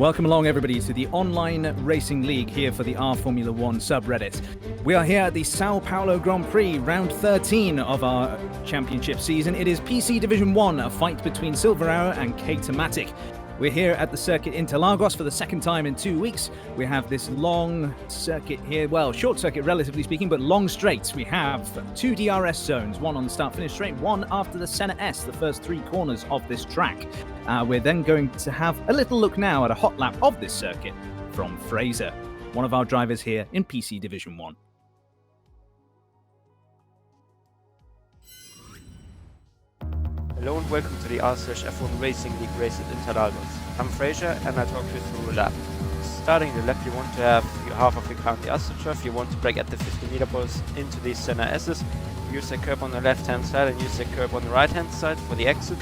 Welcome along, everybody, to the Online Racing League here for the Formula1 subreddit. We are here at the Sao Paulo Grand Prix, round 13 of our championship season. It is PC Division 1, a fight between Silver Arrow and K-Tomatic. We're here at the circuit Interlagos for the second time in 2 weeks. We have this long circuit here, well, short circuit relatively speaking, but long straights. We have 2 DRS zones, one on the start-finish straight, one after the Senna S, the first 3 corners of this track. We're then going to have a little look now at a hot lap of this circuit from Fraser, one of our drivers here in PC Division 1. Hello and welcome to the R/F1 Racing League race at Interlagos. I'm Fraser and I'll talk you through a lap. Starting the lap, you want to have half of your car on the AstroTurf. You want to brake at the 50-meter post into these Senna S's. Use the curb on the left-hand side and use the curb on the right-hand side for the exit.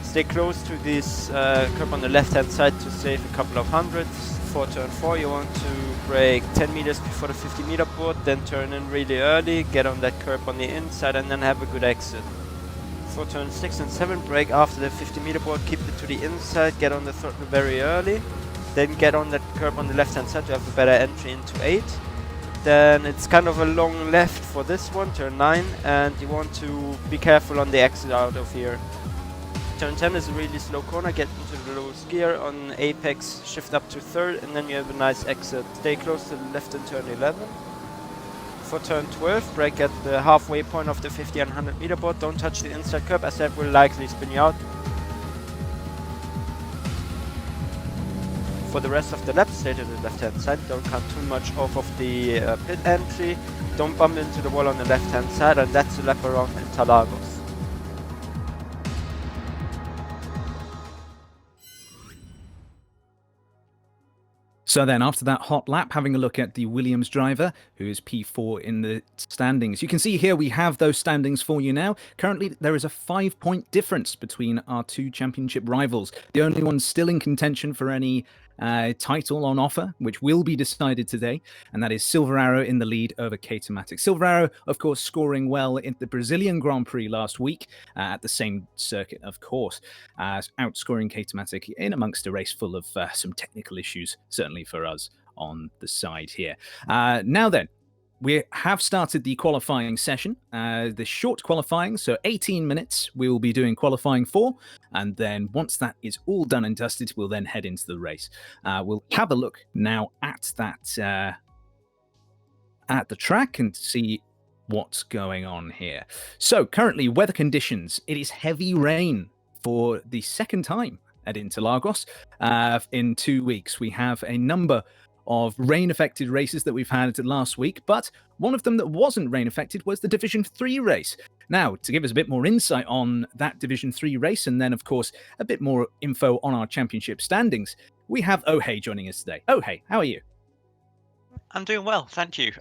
Stay close to this curb on the left-hand side to save a couple of hundreds. For turn 4, you want to brake 10 meters before the 50-meter board, then turn in really early, get on that curb on the inside and then have a good exit. For turn 6 and 7, brake after the 50-meter board, keep it to the inside, get on the throttle very early, then get on that curb on the left-hand side to have a better entry into 8. Then it's kind of a long left for this one, turn 9, and you want to be careful on the exit out of here. Turn 10 is a really slow corner, get into the lowest gear, on apex shift up to 3rd, and then you have a nice exit. Stay close to the left in turn 11. For turn 12, brake at the halfway point of the 50 and 100 meter board, don't touch the inside curb as that will likely spin you out. For the rest of the lap, stay to the left hand side, don't cut too much off of the pit entry, don't bump into the wall on the left hand side, and that's the lap around Interlagos. So then, after that hot lap, having a look at the Williams driver, who is P4 in the standings. You can see here we have those standings for you now. Currently, there is a 5-point difference between our 2 championship rivals. The only one still in contention for any title on offer, which will be decided today, and that is Silver Arrow in the lead over K-Tomatic. Silver Arrow, of course, scoring well in the Brazilian Grand Prix last week at the same circuit, of course, outscoring K-Tomatic in amongst a race full of some technical issues, certainly for us on the side here. Now then, we have started the qualifying session, the short qualifying, so 18 minutes we will be doing qualifying for, and then once that is all done and dusted, we'll then head into the race. We'll have a look now at that, at the track and see what's going on here. So currently, weather conditions, it is heavy rain for the second time at Interlagos in 2 weeks. We have a number of rain-affected races that we've had last week, but one of them that wasn't rain-affected was the Division 3 race. Now, to give us a bit more insight on that Division 3 race, and then, of course, a bit more info on our championship standings, we have Ohei joining us today. Ohei, how are you? I'm doing well, thank you.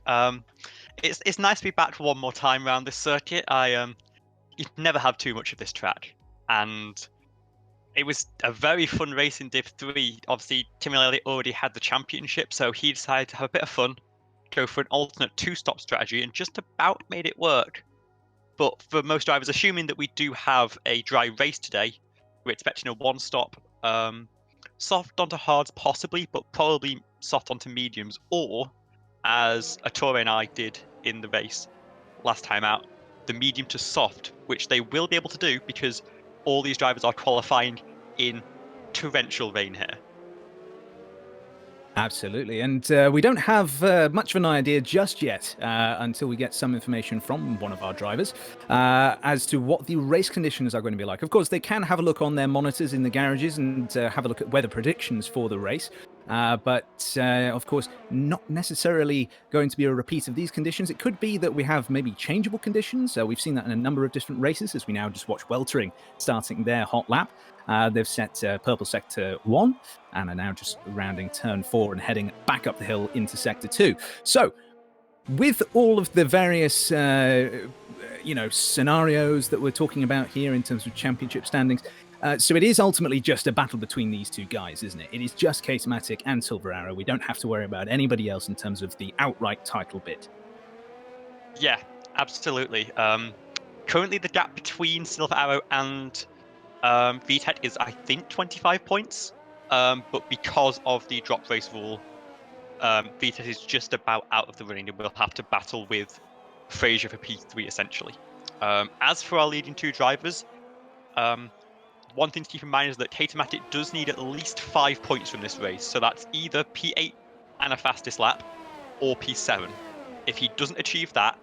It's nice to be back one more time around this circuit. You never have too much of this track, and it was a very fun race in Div 3. Obviously, Timilelli already had the championship, so he decided to have a bit of fun, go for an alternate 2-stop strategy, and just about made it work. But for most drivers, assuming that we do have a dry race today, we're expecting a 1-stop, soft onto hards possibly, but probably soft onto mediums, or, as Attore and I did in the race last time out, the medium to soft, which they will be able to do because all these drivers are qualifying in torrential rain here. Absolutely, and we don't have much of an idea just yet until we get some information from one of our drivers as to what the race conditions are going to be like. Of course, they can have a look on their monitors in the garages and have a look at weather predictions for the race, but of course, not necessarily going to be a repeat of these conditions. It could be that we have maybe changeable conditions. We've seen that in a number of different races as we now just watch Weltering starting their hot lap. They've set purple sector 1 and are now just rounding turn 4 and heading back up the hill into sector 2. So, with all of the various scenarios that we're talking about here in terms of championship standings, so it is ultimately just a battle between these 2 guys, isn't it? It is just K-Tomatic and Silver Arrow. We don't have to worry about anybody else in terms of the outright title bid. Yeah, absolutely. Currently, the gap between Silver Arrow and VTech is, I think, 25 points. but because of the drop race rule, Vitas is just about out of the running and will have to battle with Fraser for P3 essentially. As for our leading 2 drivers, one thing to keep in mind is that K-Matic does need at least 5 points from this race, so that's either P8 and a fastest lap, or P7. If he doesn't achieve that,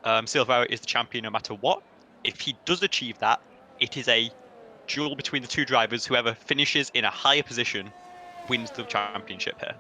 Silvera is the champion no matter what. If he does achieve that, it is a duel between the 2 drivers. Whoever finishes in a higher position wins the championship here.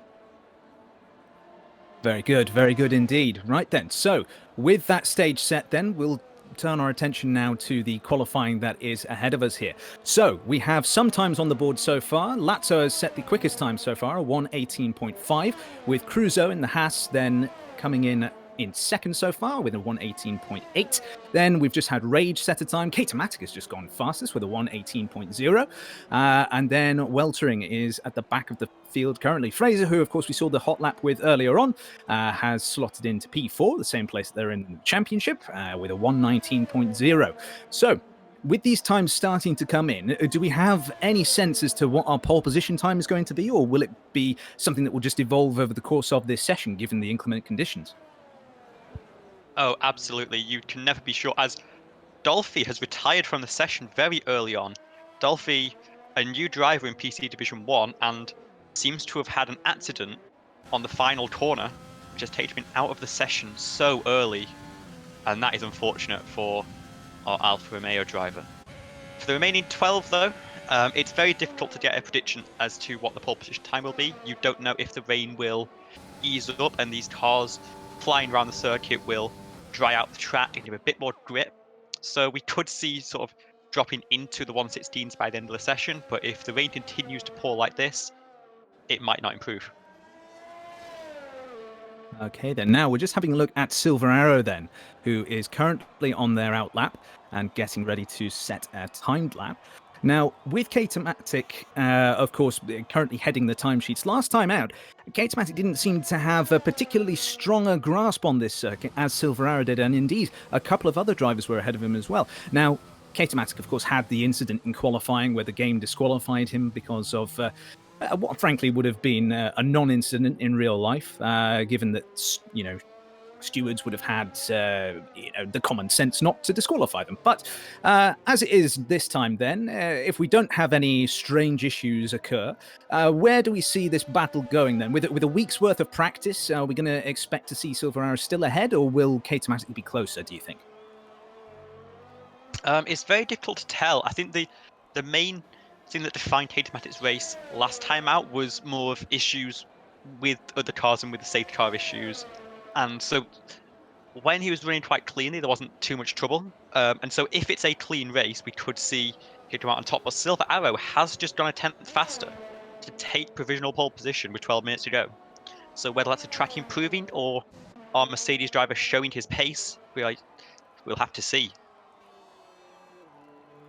Very good indeed. Right then, so with that stage set then, we'll turn our attention now to the qualifying that is ahead of us here. So we have some times on the board so far. Lazzo has set the quickest time so far, a 1:18.5, with Cruzo in the Haas then coming in second so far with a 1:18.8. Then we've just had Rage set a time. K-Matic has just gone fastest with a 1:18.0. And then Weltering is at the back of the field currently. Fraser, who of course we saw the hot lap with earlier on, has slotted into P4, the same place they're in the championship, with a 1:19.0. So with these times starting to come in, do we have any sense as to what our pole position time is going to be, or will it be something that will just evolve over the course of this session given the inclement conditions? Oh, absolutely. You can never be sure, as Dolphy has retired from the session very early on. Dolphy, a new driver in PC Division 1, and seems to have had an accident on the final corner, which has taken him out of the session so early, and that is unfortunate for our Alfa Romeo driver. For the remaining 12, though, it's very difficult to get a prediction as to what the pole position time will be. You don't know if the rain will ease up and these cars flying around the circuit will dry out the track and give a bit more grip. So we could see sort of dropping into the 116s by the end of the session, but if the rain continues to pour like this, it might not improve. Okay, then now we're just having a look at Silver Arrow then, who is currently on their out lap and getting ready to set a timed lap. Now, with K-Matic, of course, currently heading the timesheets. Last time out, K-Matic didn't seem to have a particularly stronger grasp on this circuit as Silver Arrow did, and indeed, a couple of other drivers were ahead of him as well. Now, K-Matic, of course, had the incident in qualifying where the game disqualified him because of what frankly would have been a non-incident in real life, given that, stewards would have had the common sense not to disqualify them. But as it is this time then, if we don't have any strange issues occur, where do we see this battle going then? With a week's worth of practice, are we going to expect to see Silver Arrow still ahead, or will K-Matic be closer, do you think? It's very difficult to tell. I think the main thing that defined K-Matic's race last time out was more of issues with other cars and with the safety car issues. And so when he was running quite cleanly, there wasn't too much trouble. And so if it's a clean race, we could see him come out on top. But Silver Arrow has just gone a tenth faster to take provisional pole position with 12 minutes to go. So whether that's a track improving or our Mercedes driver showing his pace, we'll have to see.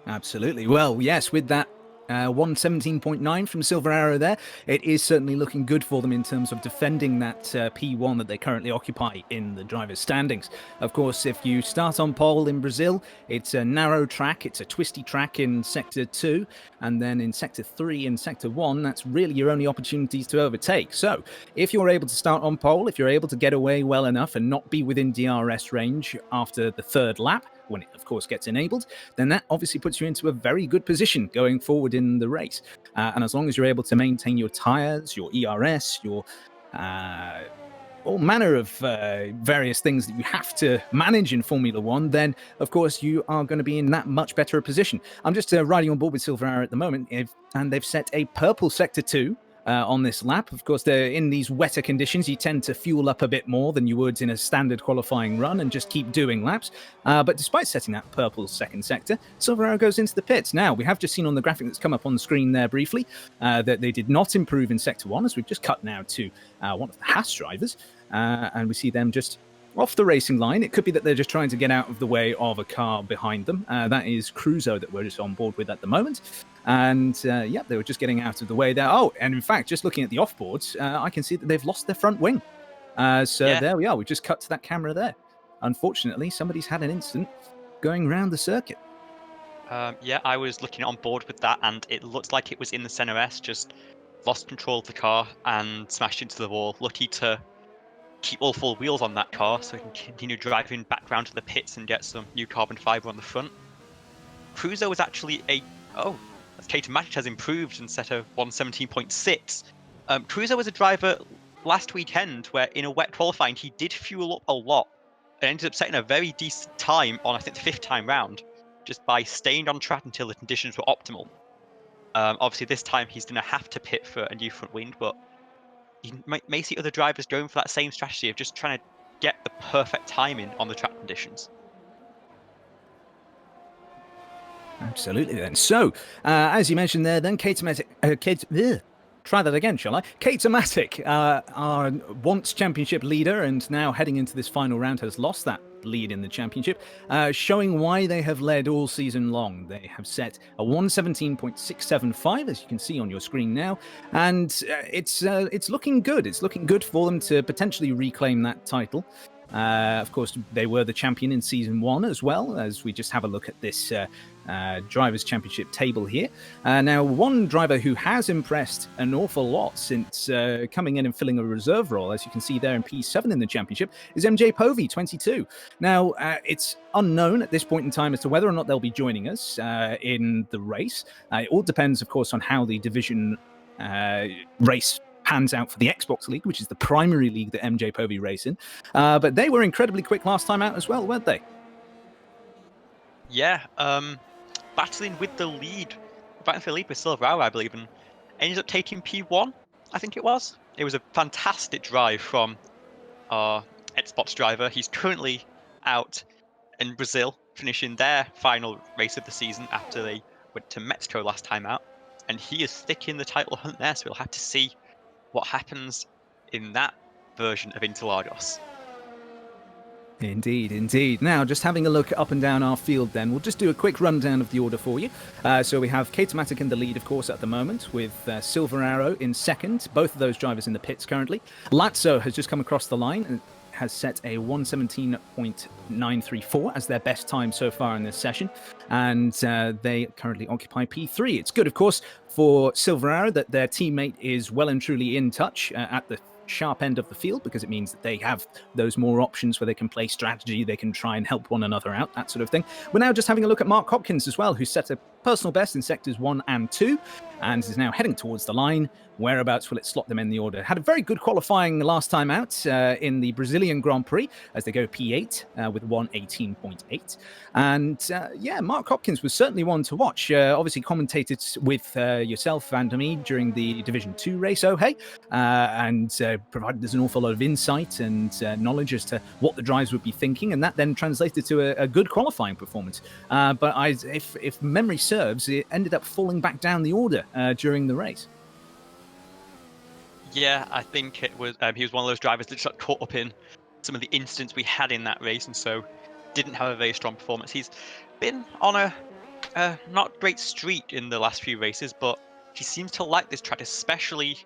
Absolutely. Well, yes, with that 117.9 from Silver Arrow there, it is certainly looking good for them in terms of defending that P1 that they currently occupy in the driver's standings. Of course, if you start on pole in Brazil, it's a narrow track, it's a twisty track in Sector 2, and then in Sector 3 and Sector 1, that's really your only opportunities to overtake. So, if you're able to start on pole, if you're able to get away well enough and not be within DRS range after the third lap, when it of course gets enabled, then that obviously puts you into a very good position going forward in the race. And as long as you're able to maintain your tyres, your ERS, your all manner of various things that you have to manage in Formula 1, then of course you are going to be in that much better a position. I'm just riding on board with Silver Arrow at the moment, and they've set a purple Sector 2 on this lap. Of course, they're in these wetter conditions. You tend to fuel up a bit more than you would in a standard qualifying run and just keep doing laps. But despite setting that purple second sector, Silver Arrow goes into the pits. Now, we have just seen on the graphic that's come up on the screen there briefly that they did not improve in Sector 1, as we've just cut now to one of the Haas drivers. And we see them just off the racing line. It could be that they're just trying to get out of the way of a car behind them. That is Cruzo that we're just on board with at the moment. And yeah, they were just getting out of the way there. Oh, and in fact, just looking at the offboards, I can see that they've lost their front wing. There we are. We've just cut to that camera there. Unfortunately, somebody's had an incident going around the circuit. Yeah, I was looking on board with that, and it looks like it was in the Center S, just lost control of the car and smashed into the wall. Lucky to keep all four wheels on that car so he can continue driving back round to the pits and get some new carbon fiber on the front. Cruiser was actually K2 has improved and set a 117.6. Cruiser was a driver last weekend where in a wet qualifying he did fuel up a lot and ended up setting a very decent time on, I think, the 5th time round, just by staying on track until the conditions were optimal. Obviously this time he's going to have to pit for a new front wing, but you may see other drivers going for that same strategy of just trying to get the perfect timing on the track conditions. Absolutely then. So, as you mentioned there, then try that again, shall I? K2matic, our once championship leader and now heading into this final round, has lost that lead in the championship, showing why they have led all season long. They have set a 117.675, as you can see on your screen now, and it's looking good. It's looking good for them to potentially reclaim that title. Of course, they were the champion in Season 1 as well, as we just have a look at this Drivers' Championship table here. Now, one driver who has impressed an awful lot since coming in and filling a reserve role, as you can see there in P7 in the championship, is MJ Povey, 22. Now, it's unknown at this point in time as to whether or not they'll be joining us in the race. It all depends, of course, on how the division race pans out for the Xbox League, which is the primary league that MJ Povey race in. But they were incredibly quick last time out as well, weren't they? Yeah, battling with the lead, with Silver Hour, I believe, and ended up taking P1, I think it was. It was a fantastic drive from our Xbox driver. He's currently out in Brazil, finishing their final race of the season after they went to Mexico last time out. And he is thick in the title hunt there, so we'll have to see what happens in that version of Interlagos. Indeed, indeed. Now, just having a look up and down our field then, we'll just do a quick rundown of the order for you. So we have K2matic in the lead, of course, at the moment, with Silver Arrow in second, both of those drivers in the pits currently. Lazzo has just come across the line and has set a 117.934 as their best time so far in this session, and they currently occupy P3. It's good, of course, for Silver Arrow that their teammate is well and truly in touch at the sharp end of the field, because it means that they have those more options where they can play strategy, they can try and help one another out, that sort of thing. We're now just having a look at Mark Hopkins as well, who set a personal best in sectors 1 and 2 and is now heading towards the line. Whereabouts will it slot them in the order? Had a very good qualifying last time out in the Brazilian Grand Prix as they go P8 with 118.8. And yeah, Mark Hopkins was certainly one to watch. Obviously commentated with yourself and me during the Division 2 race, and provided us an awful lot of insight and knowledge as to what the drives would be thinking, and that then translated to a good qualifying performance. But if memory serves, it ended up falling back down the order during the race. Yeah, I think it was he was one of those drivers that just got caught up in some of the incidents we had in that race, and so didn't have a very strong performance. He's been on a not great streak in the last few races, but he seems to like this track, especially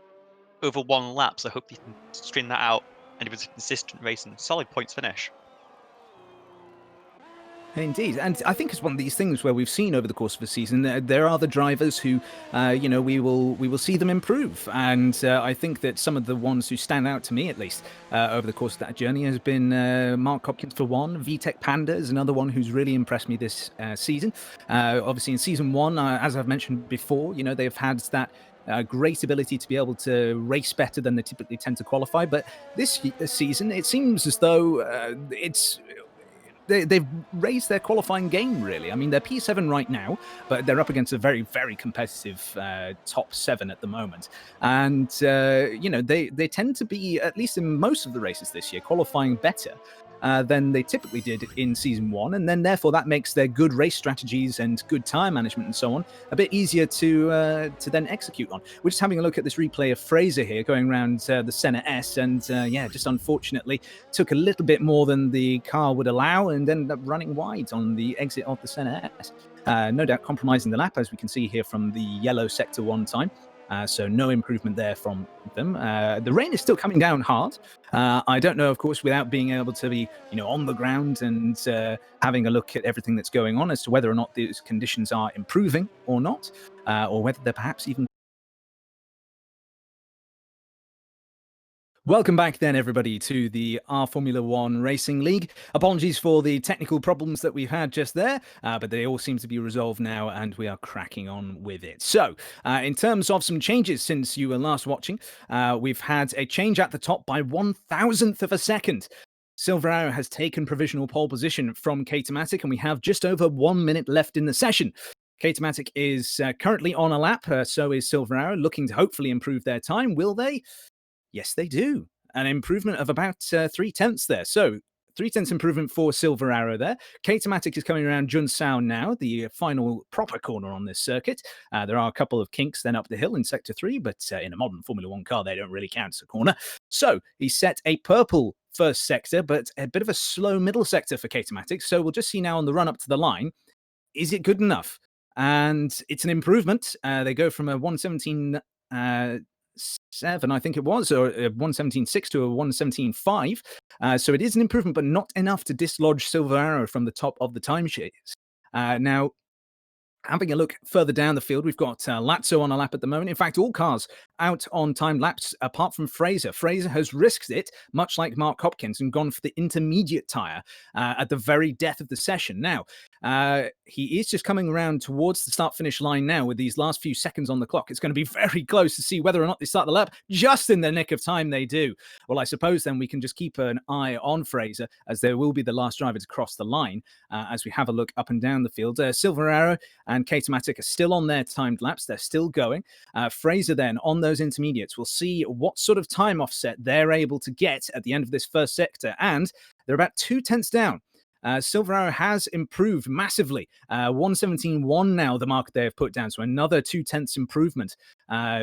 over one lap. So I hope he can string that out, and it was a consistent race and solid points finish. Indeed, and I think it's one of these things where we've seen over the course of the season there are the drivers who, we will see them improve, and I think that some of the ones who stand out to me, at least, over the course of that journey has been Mark Hopkins for one. VTech Panda is another one who's really impressed me this season. Obviously, in Season 1, as I've mentioned before, they've had that great ability to be able to race better than they typically tend to qualify, but this season it seems as though they've raised their qualifying game, really. I mean, they're P7 right now, but they're up against a very, very competitive top 7 at the moment. And, they tend to be, at least in most of the races this year, qualifying better than they typically did in Season 1. And then, therefore, that makes their good race strategies and good tire management and so on a bit easier to then execute on. We're just having a look at this replay of Fraser here going around the Senna S, and just unfortunately took a little bit more than the car would allow and ended up running wide on the exit of the Senna S. No doubt compromising the lap, as we can see here from the yellow Sector 1 time. So no improvement there from them. The rain is still coming down hard. I don't know, of course, without being able to be, on the ground and having a look at everything that's going on as to whether or not these conditions are improving or not, or whether they're perhaps even Welcome back then, everybody, to the R Formula 1 Racing League. Apologies for the technical problems that we've had just there, but they all seem to be resolved now, and we are cracking on with it. So, in terms of some changes since you were last watching, we've had a change at the top by 1,000th of a second. Silver Arrow has taken provisional pole position from K-Matic, and we have just over 1 minute left in the session. K-Matic is currently on a lap, so is Silver Arrow, looking to hopefully improve their time. Will they? Yes, they do. An improvement of about 3/10 there. So 3/10 improvement for Silver Arrow there. K-Matic is coming around Junsao now, the final proper corner on this circuit. There are a couple of kinks then up the hill in Sector 3, but in a modern Formula 1 car, they don't really count as a corner. So he set a purple first sector, but a bit of a slow middle sector for K-Matic. So we'll just see now on the run up to the line, is it good enough? And it's an improvement. They go from a 117... 7, I think it was, or a 117.6 to a 117.5. So it is an improvement, but not enough to dislodge Silver Arrow from the top of the timesheets. Now, having a look further down the field, we've got Lazzo on a lap at the moment. In fact, all cars out on timed laps, apart from Fraser. Fraser has risked it, much like Mark Hopkins, and gone for the intermediate tyre at the very death of the session. Now, he is just coming around towards the start-finish line now with these last few seconds on the clock. It's going to be very close to see whether or not they start the lap. Just in the nick of time, they do. Well, I suppose then we can just keep an eye on Fraser, as there will be the last driver to cross the line as we have a look up and down the field. Silver Arrow and K-Matic are still on their timed laps. They're still going. Fraser then on those intermediates. We'll see what sort of time offset they're able to get at the end of this first sector. And they're about 2/10 down. Silver Arrow has improved massively. 117.1 now, the mark they have put down. So another 2/10 improvement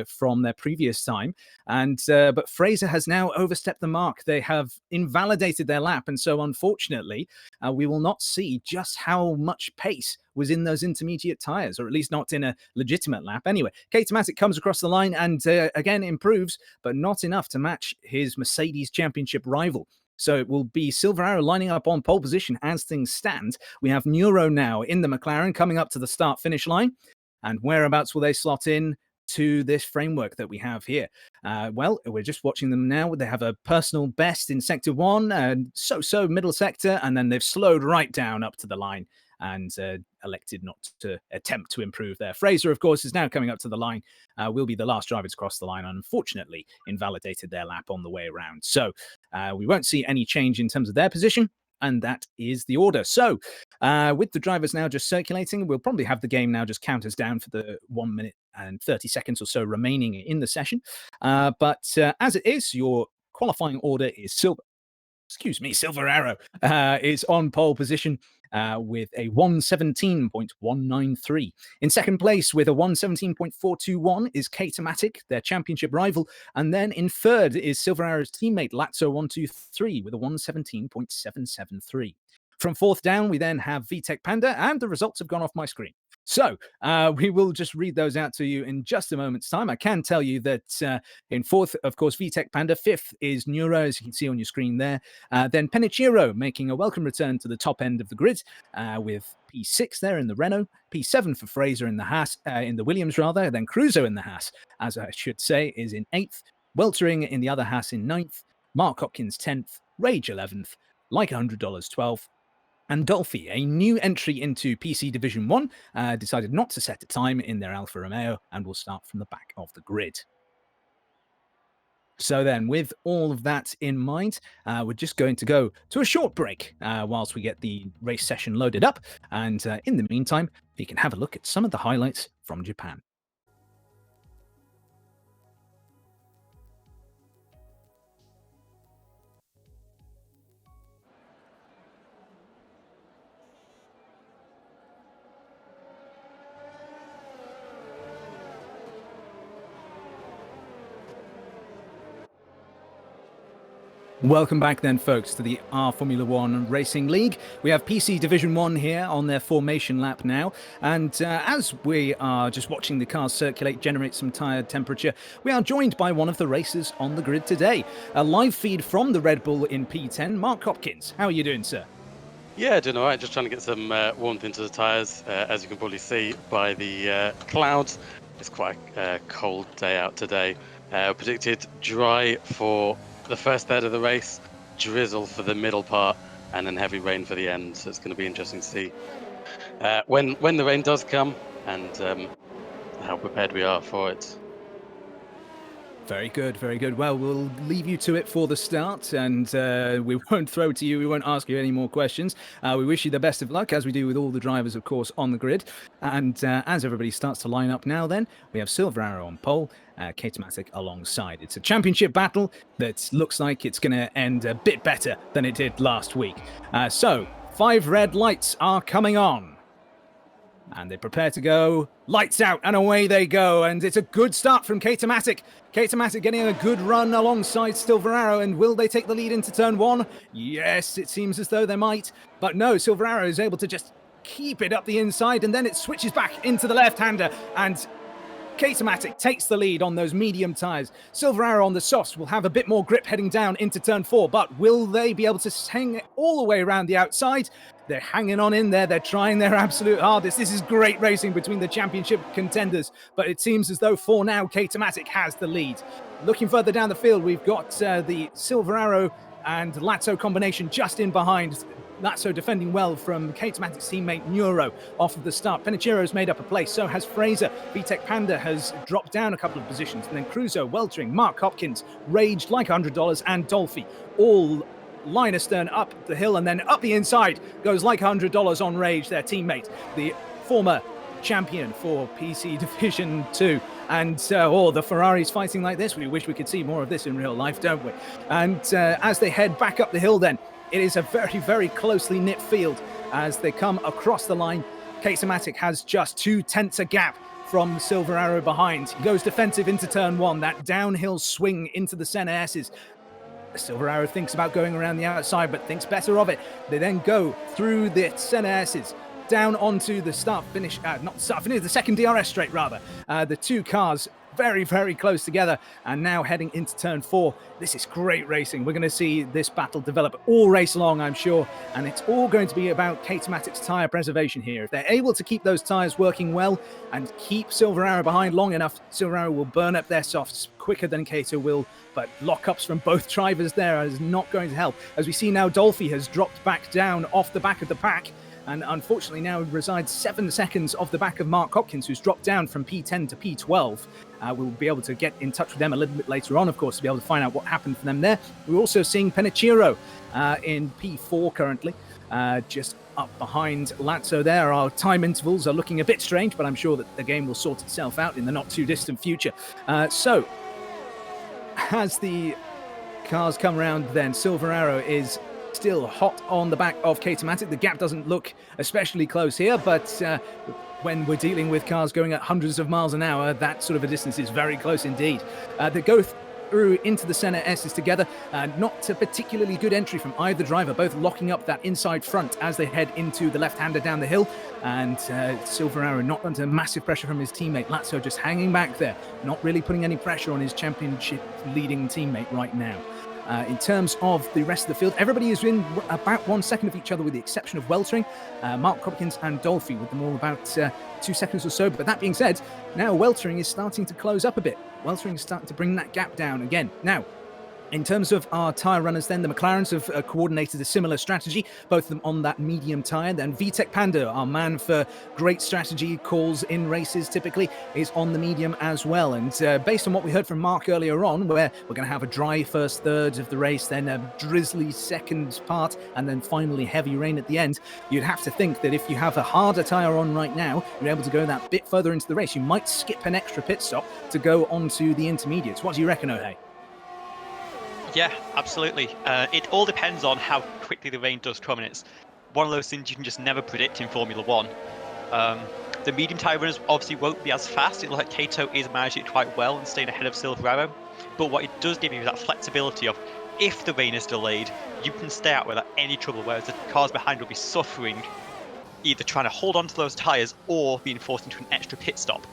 from their previous time. And but Fraser has now overstepped the mark. They have invalidated their lap. And so unfortunately, we will not see just how much pace was in those intermediate tyres, or at least not in a legitimate lap. Anyway, K-Matic comes across the line and again improves, but not enough to match his Mercedes championship rival. So it will be Silver Arrow lining up on pole position as things stand. We have Neuro now in the McLaren coming up to the start-finish line. And whereabouts will they slot in to this framework that we have here? Well, we're just watching them now. They have a personal best in Sector 1, and so-so middle sector, and then they've slowed right down up to the line and elected not to attempt to improve there. Fraser, of course, is now coming up to the line, will be the last driver to cross the line, and unfortunately invalidated their lap on the way around. So we won't see any change in terms of their position, and that is the order. So with the drivers now just circulating, we'll probably have the game now just count us down for the 1 minute and 30 seconds or so remaining in the session. But as it is, your qualifying order is Silver Arrow is on pole position with a 117.193. In second place with a 117.421 is K-Matic, their championship rival. And then in third is Silver Arrow's teammate Lazzo123 with a 117.773. From fourth down, we then have VTech Panda, and the results have gone off my screen. So we will just read those out to you in just a moment's time. I can tell you that in fourth, of course, VTech Panda. Fifth is Neuro, as you can see on your screen there. Then Penichiro making a welcome return to the top end of the grid with P6 there in the Renault. P7 for Fraser in the Haas, in the Williams rather. Then Cruzo in the Haas, as I should say, is in 8th. Weltering in the other Haas in 9th. Mark Hopkins 10th. Rage 11th. Like $100 12th. And Dolphy, a new entry into PC Division 1, decided not to set a time in their Alfa Romeo and will start from the back of the grid. So then, with all of that in mind, we're just going to go to a short break whilst we get the race session loaded up. And in the meantime, we can have a look at some of the highlights from Japan. Welcome back then, folks, to the R Formula 1 Racing League. We have PC Division 1 here on their formation lap now. And as we are just watching the cars circulate, generate some tyre temperature, we are joined by one of the racers on the grid today. A live feed from the Red Bull in P10, Mark Hopkins. How are you doing, sir? Yeah, doing all right. Just trying to get some warmth into the tyres. As you can probably see by the clouds, it's quite a cold day out today. Predicted dry for the first third of the race, drizzle for the middle part, and then heavy rain for the end. So it's going to be interesting to see when the rain does come and how prepared we are for it. Very good, very good. Well, we'll leave you to it for the start, and we won't throw to you, we won't ask you any more questions. We wish you the best of luck, as we do with all the drivers, of course, on the grid. And as everybody starts to line up now then, we have Silver Arrow on pole, K-Matic alongside. It's a championship battle that looks like it's going to end a bit better than it did last week. So, 5 red lights are coming on. And they prepare to go. Lights out, and away they go. And it's a good start from K-Matic. K-Matic getting a good run alongside Silver Arrow. And will they take the lead into turn 1? Yes, it seems as though they might. But no, Silver Arrow is able to just keep it up the inside. And then it switches back into the left-hander. And K-Matic takes the lead on those medium tyres. Silver Arrow on the softs will have a bit more grip heading down into turn 4, but will they be able to hang all the way around the outside? They're hanging on in there. They're trying their absolute hardest. This is great racing between the championship contenders, but it seems as though for now, K-Matic has the lead. Looking further down the field, we've got the Silver Arrow and Lazzo combination just in behind. Lazzo defending well from K-Matic's teammate Neuro off of the start. Penichiro's made up a place, so has Fraser. VTech Panda has dropped down a couple of positions, and then Crusoe, Weltering, Mark Hopkins, Raged like $100, and Dolphy all line astern up the hill, and then up the inside goes like $100 on Rage, their teammate, the former champion for PC Division 2. And the Ferraris fighting like this. We wish we could see more of this in real life, don't we? And as they head back up the hill then, it is a very, very closely knit field as they come across the line. K-Matic has just 2/10 a gap from Silver Arrow behind. He goes defensive into turn 1, that downhill swing into the center S's. Silver Arrow thinks about going around the outside, but thinks better of it. They then go through the center S's, down onto the the second DRS straight rather. The two cars very, very close together, and now heading into turn 4. This is great racing. We're going to see this battle develop all race long, I'm sure, and it's all going to be about K-Matic's tyre preservation here. If they're able to keep those tyres working well and keep Silver Arrow behind long enough, Silver Arrow will burn up their softs quicker than Kato will, but lockups from both drivers there is not going to help. As we see now, Dolphy has dropped back down off the back of the pack, and unfortunately now resides 7 seconds off the back of Mark Hopkins, who's dropped down from P10 to P12. We'll be able to get in touch with them a little bit later on, of course, to be able to find out what happened for them there. We're also seeing Penichiro in P4 currently, just up behind Lazzo there. Our time intervals are looking a bit strange, but I'm sure that the game will sort itself out in the not too distant future. So, as the cars come around then, Silver Arrow is still hot on the back of K-Matic. The gap doesn't look especially close here, but when we're dealing with cars going at hundreds of miles an hour, that sort of a distance is very close indeed. They go through into the center S's together. Not a particularly good entry from either driver, both locking up that inside front as they head into the left-hander down the hill. And Silver Arrow not under massive pressure from his teammate. Lazzo just hanging back there, not really putting any pressure on his championship leading teammate right now. In terms of the rest of the field, everybody is in about 1 second of each other with the exception of Weltering, Mark Hopkins and Dolphy, with them all about 2 seconds or so. But that being said, now Weltering is starting to close up a bit. Weltering is starting to bring that gap down again. Now, in terms of our tyre runners then, the McLarens have coordinated a similar strategy, both of them on that medium tyre. Then VTech Panda, our man for great strategy calls in races typically, is on the medium as well. And based on what we heard from Mark earlier on, where we're going to have a dry first third of the race, then a drizzly second part, and then finally heavy rain at the end, you'd have to think that if you have a harder tyre on right now, you're able to go that bit further into the race. You might skip an extra pit stop to go onto the intermediates. What do you reckon, Ohei? Yeah, absolutely. It all depends on how quickly the rain does come, and it's one of those things you can just never predict in Formula 1. The medium tyre runners obviously won't be as fast. It looks like Kato is managing it quite well and staying ahead of Silver Arrow. But what it does give you is that flexibility of, if the rain is delayed, you can stay out without any trouble, whereas the cars behind will be suffering, either trying to hold on to those tyres or being forced into an extra pit stop.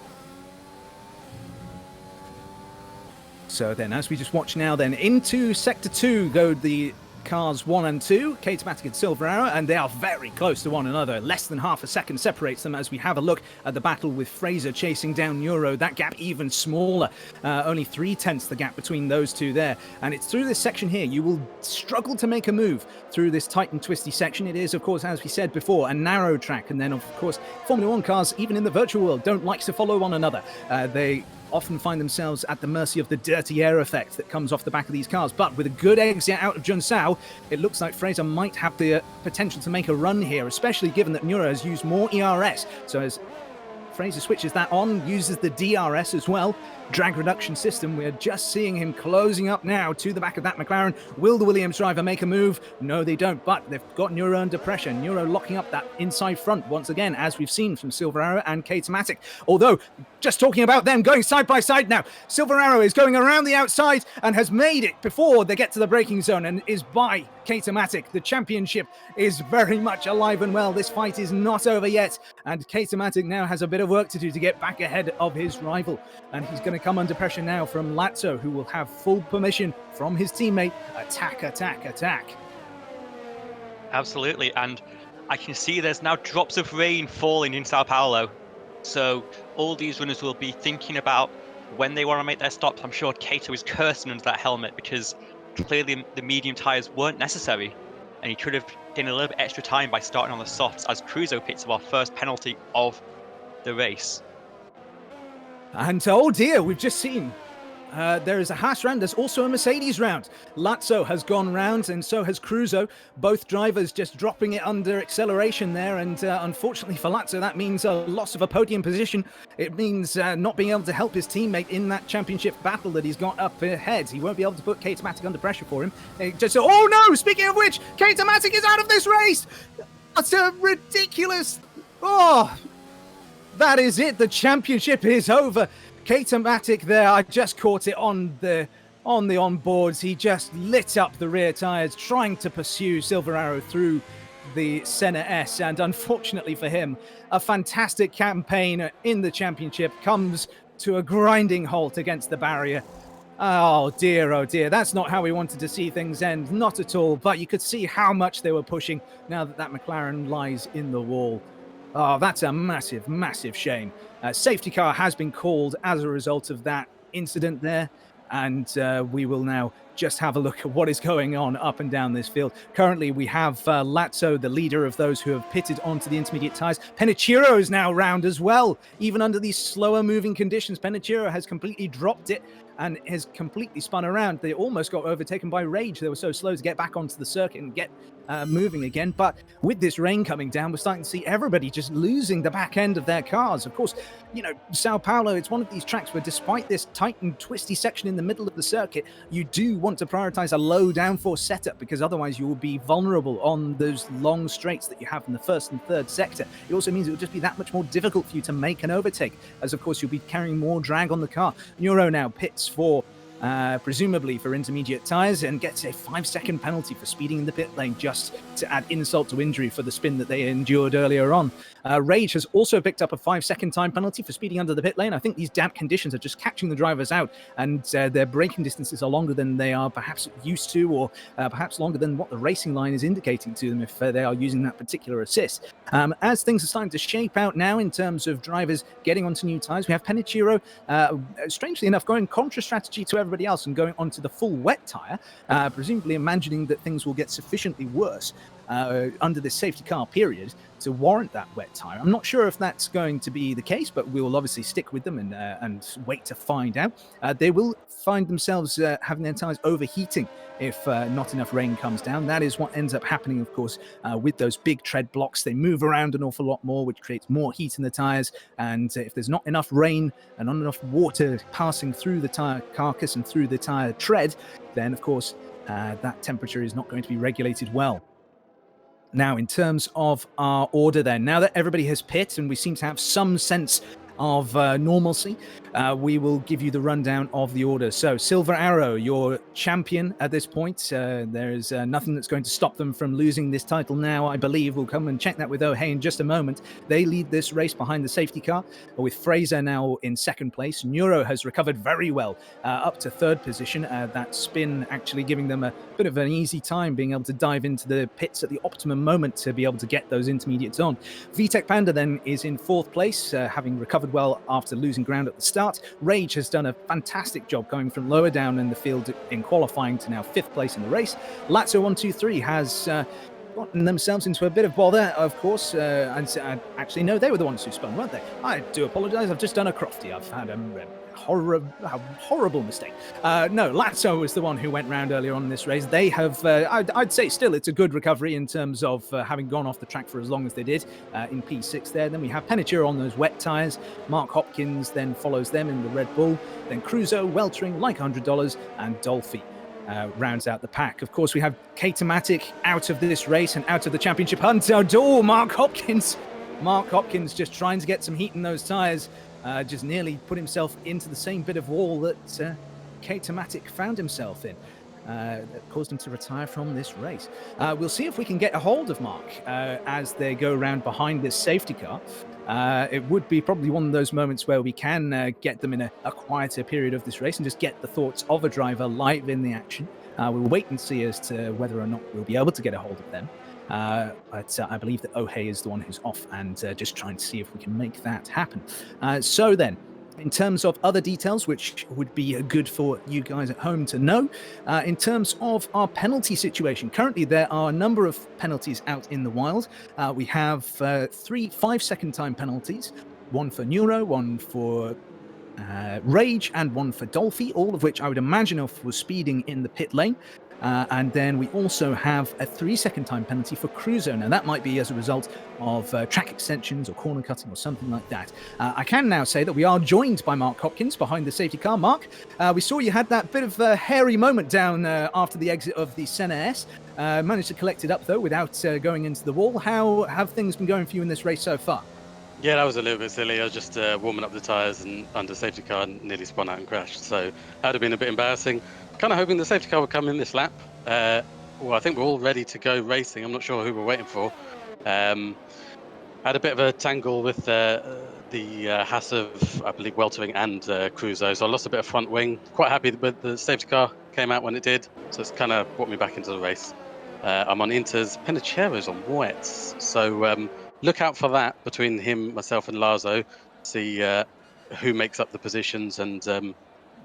So then, as we just watch now then, into Sector 2 go the cars 1 and 2, K-Matic and Silver Arrow, and they are very close to one another. Less than half a second separates them as we have a look at the battle with Fraser chasing down Neuro. That gap even smaller, only 3/10 the gap between those two there. And it's through this section here, you will struggle to make a move through this tight and twisty section. It is, of course, as we said before, a narrow track. And then, of course, Formula 1 cars, even in the virtual world, don't like to follow one another. They often find themselves at the mercy of the dirty air effect that comes off the back of these cars. But with a good exit out of Junsao, it looks like Fraser might have the potential to make a run here, especially given that Neuro has used more ERS. So as Fraser switches that on, uses the DRS as well, drag reduction system, we're just seeing him closing up now to the back of that McLaren. Will the Williams driver make a move? No, they don't, but they've got Neuro under pressure. Neuro locking up that inside front once again, as we've seen from Silver Arrow and K-Matic. Although, just talking about them going side by side now, Silver Arrow is going around the outside and has made it before they get to the braking zone and is by K-Matic. The championship is very much alive and well. This fight is not over yet, and K-Matic now has a bit of work to do to get back ahead of his rival, and he's going to come under pressure now from Lazzo, who will have full permission from his teammate. Attack, attack, attack. Absolutely, and I can see there's now drops of rain falling in Sao Paulo. So all these runners will be thinking about when they want to make their stops. I'm sure Kato is cursing under that helmet because clearly the medium tyres weren't necessary. And he could have done a little bit extra time by starting on the softs as Cruzo picks up our first penalty of the race. And oh dear, we've just seen there is a Haas round. There's also a Mercedes round. Lazzo has gone round, and so has Cruzo. Both drivers just dropping it under acceleration there. And unfortunately for Lazzo, that means a loss of a podium position. It means not being able to help his teammate in that championship battle that he's got up ahead. He won't be able to put K-Matic under pressure for him. Oh no! Speaking of which, K-Matic is out of this race. That's a ridiculous. Oh, that is it. The championship is over. K-Matic there, I just caught it on the onboards. He just lit up the rear tyres, trying to pursue Silver Arrow through the Senna S. And unfortunately for him, a fantastic campaign in the championship comes to a grinding halt against the barrier. Oh dear, that's not how we wanted to see things end, not at all. But you could see how much they were pushing now that that McLaren lies in the wall. Oh, that's a massive, massive shame. Safety car has been called as a result of that incident there, and we will now just have a look at what is going on up and down this field. Currently, we have Lazzo, the leader of those who have pitted onto the intermediate tyres. Penichiro is now round as well. Even under these slower moving conditions, Penichiro has completely dropped it and has completely spun around. They almost got overtaken by Rage. They were so slow to get back onto the circuit and get moving again. But with this rain coming down, we're starting to see everybody just losing the back end of their cars. Of course, you know, Sao Paulo, it's one of these tracks where despite this tight and twisty section in the middle of the circuit, you do want to prioritize a low downforce setup because otherwise you will be vulnerable on those long straights that you have in the first and third sector. It also means it will just be that much more difficult for you to make an overtake, as of course you'll be carrying more drag on the car. Neuro now pits for presumably for intermediate tyres, and gets a 5-second penalty for speeding in the pit lane, just to add insult to injury for the spin that they endured earlier on. Rage has also picked up a 5-second time penalty for speeding under the pit lane. I think these damp conditions are just catching the drivers out, and their braking distances are longer than they are perhaps used to, or perhaps longer than what the racing line is indicating to them if they are using that particular assist. As things are starting to shape out now in terms of drivers getting onto new tyres, we have Penichiro, strangely enough, going contra strategy to everybody else and going onto the full wet tyre, presumably imagining that things will get sufficiently worse under this safety car period to warrant that wet tyre. I'm not sure if that's going to be the case, but we will obviously stick with them and wait to find out. They will find themselves having their tyres overheating if not enough rain comes down. That is what ends up happening, of course, with those big tread blocks. They move around an awful lot more, which creates more heat in the tyres. And if there's not enough rain and not enough water passing through the tyre carcass and through the tyre tread, then, of course, that temperature is not going to be regulated well. Now, in terms of our order then, now that everybody has pit and we seem to have some sense of normalcy, we will give you the rundown of the order. So, Silver Arrow, your champion at this point. There is nothing that's going to stop them from losing this title now, I believe. We'll come and check that with O'Hay in just a moment. They lead this race behind the safety car, with Fraser now in second place. Neuro has recovered very well up to third position. That spin actually giving them a bit of an easy time being able to dive into the pits at the optimum moment to be able to get those intermediates on. VTech Panda then is in fourth place, having recovered well after losing ground at the start. Rage has done a fantastic job going from lower down in the field in qualifying to now fifth place in the race. Lazzo 123 has gotten themselves into a bit of bother, of course, and actually, no, they were the ones who spun, weren't they? I do apologise, I've just done a crofty. I've had a horrible mistake. No, Lazzo was the one who went round earlier on in this race. They have, I'd say still it's a good recovery in terms of having gone off the track for as long as they did in P6 there. Then we have Pennature on those wet tyres. Mark Hopkins then follows them in the Red Bull. Then Crusoe, Weltering, like $100, and Dolphy rounds out the pack. Of course, we have K-Tomatic out of this race and out of the championship hunt. Oh, Mark Hopkins. Mark Hopkins just trying to get some heat in those tyres. Just nearly put himself into the same bit of wall that K-Tomatic found himself in. That caused him to retire from this race. We'll see if we can get a hold of Mark as they go around behind this safety car. It would be probably one of those moments where we can get them in a quieter period of this race and just get the thoughts of a driver live in the action. We'll wait and see as to whether or not we'll be able to get a hold of them. But I believe that O'Hay is the one who's off and just trying to see if we can make that happen. So then, in terms of other details, which would be good for you guys at home to know, in terms of our penalty situation, currently there are a number of penalties out in the wild. We have 3 5-second time penalties, one for Neuro, one for Rage, and one for Dolphy, all of which I would imagine are for speeding in the pit lane. And then we also have a 3-second time penalty for Crusoe. Now, that might be as a result of track extensions or corner cutting or something like that. I can now say that we are joined by Mark Hopkins behind the safety car. Mark, we saw you had that bit of a hairy moment down after the exit of the Senna S. Managed to collect it up, though, without going into the wall. How have things been going for you in this race so far? Yeah, that was a little bit silly. I was just warming up the tyres and under safety car and nearly spun out and crashed. So that would have been a bit embarrassing. Kind of hoping the safety car would come in this lap. Well, I think we're all ready to go racing. I'm not sure who we're waiting for. Had a bit of a tangle with the Haas of, I believe, Weltering and Crusoe. So I lost a bit of front wing. Quite happy that the safety car came out when it did. So it's kind of brought me back into the race. I'm on Inters. Pennacero's on wets. So look out for that between him, myself, and Lazo. See who makes up the positions. And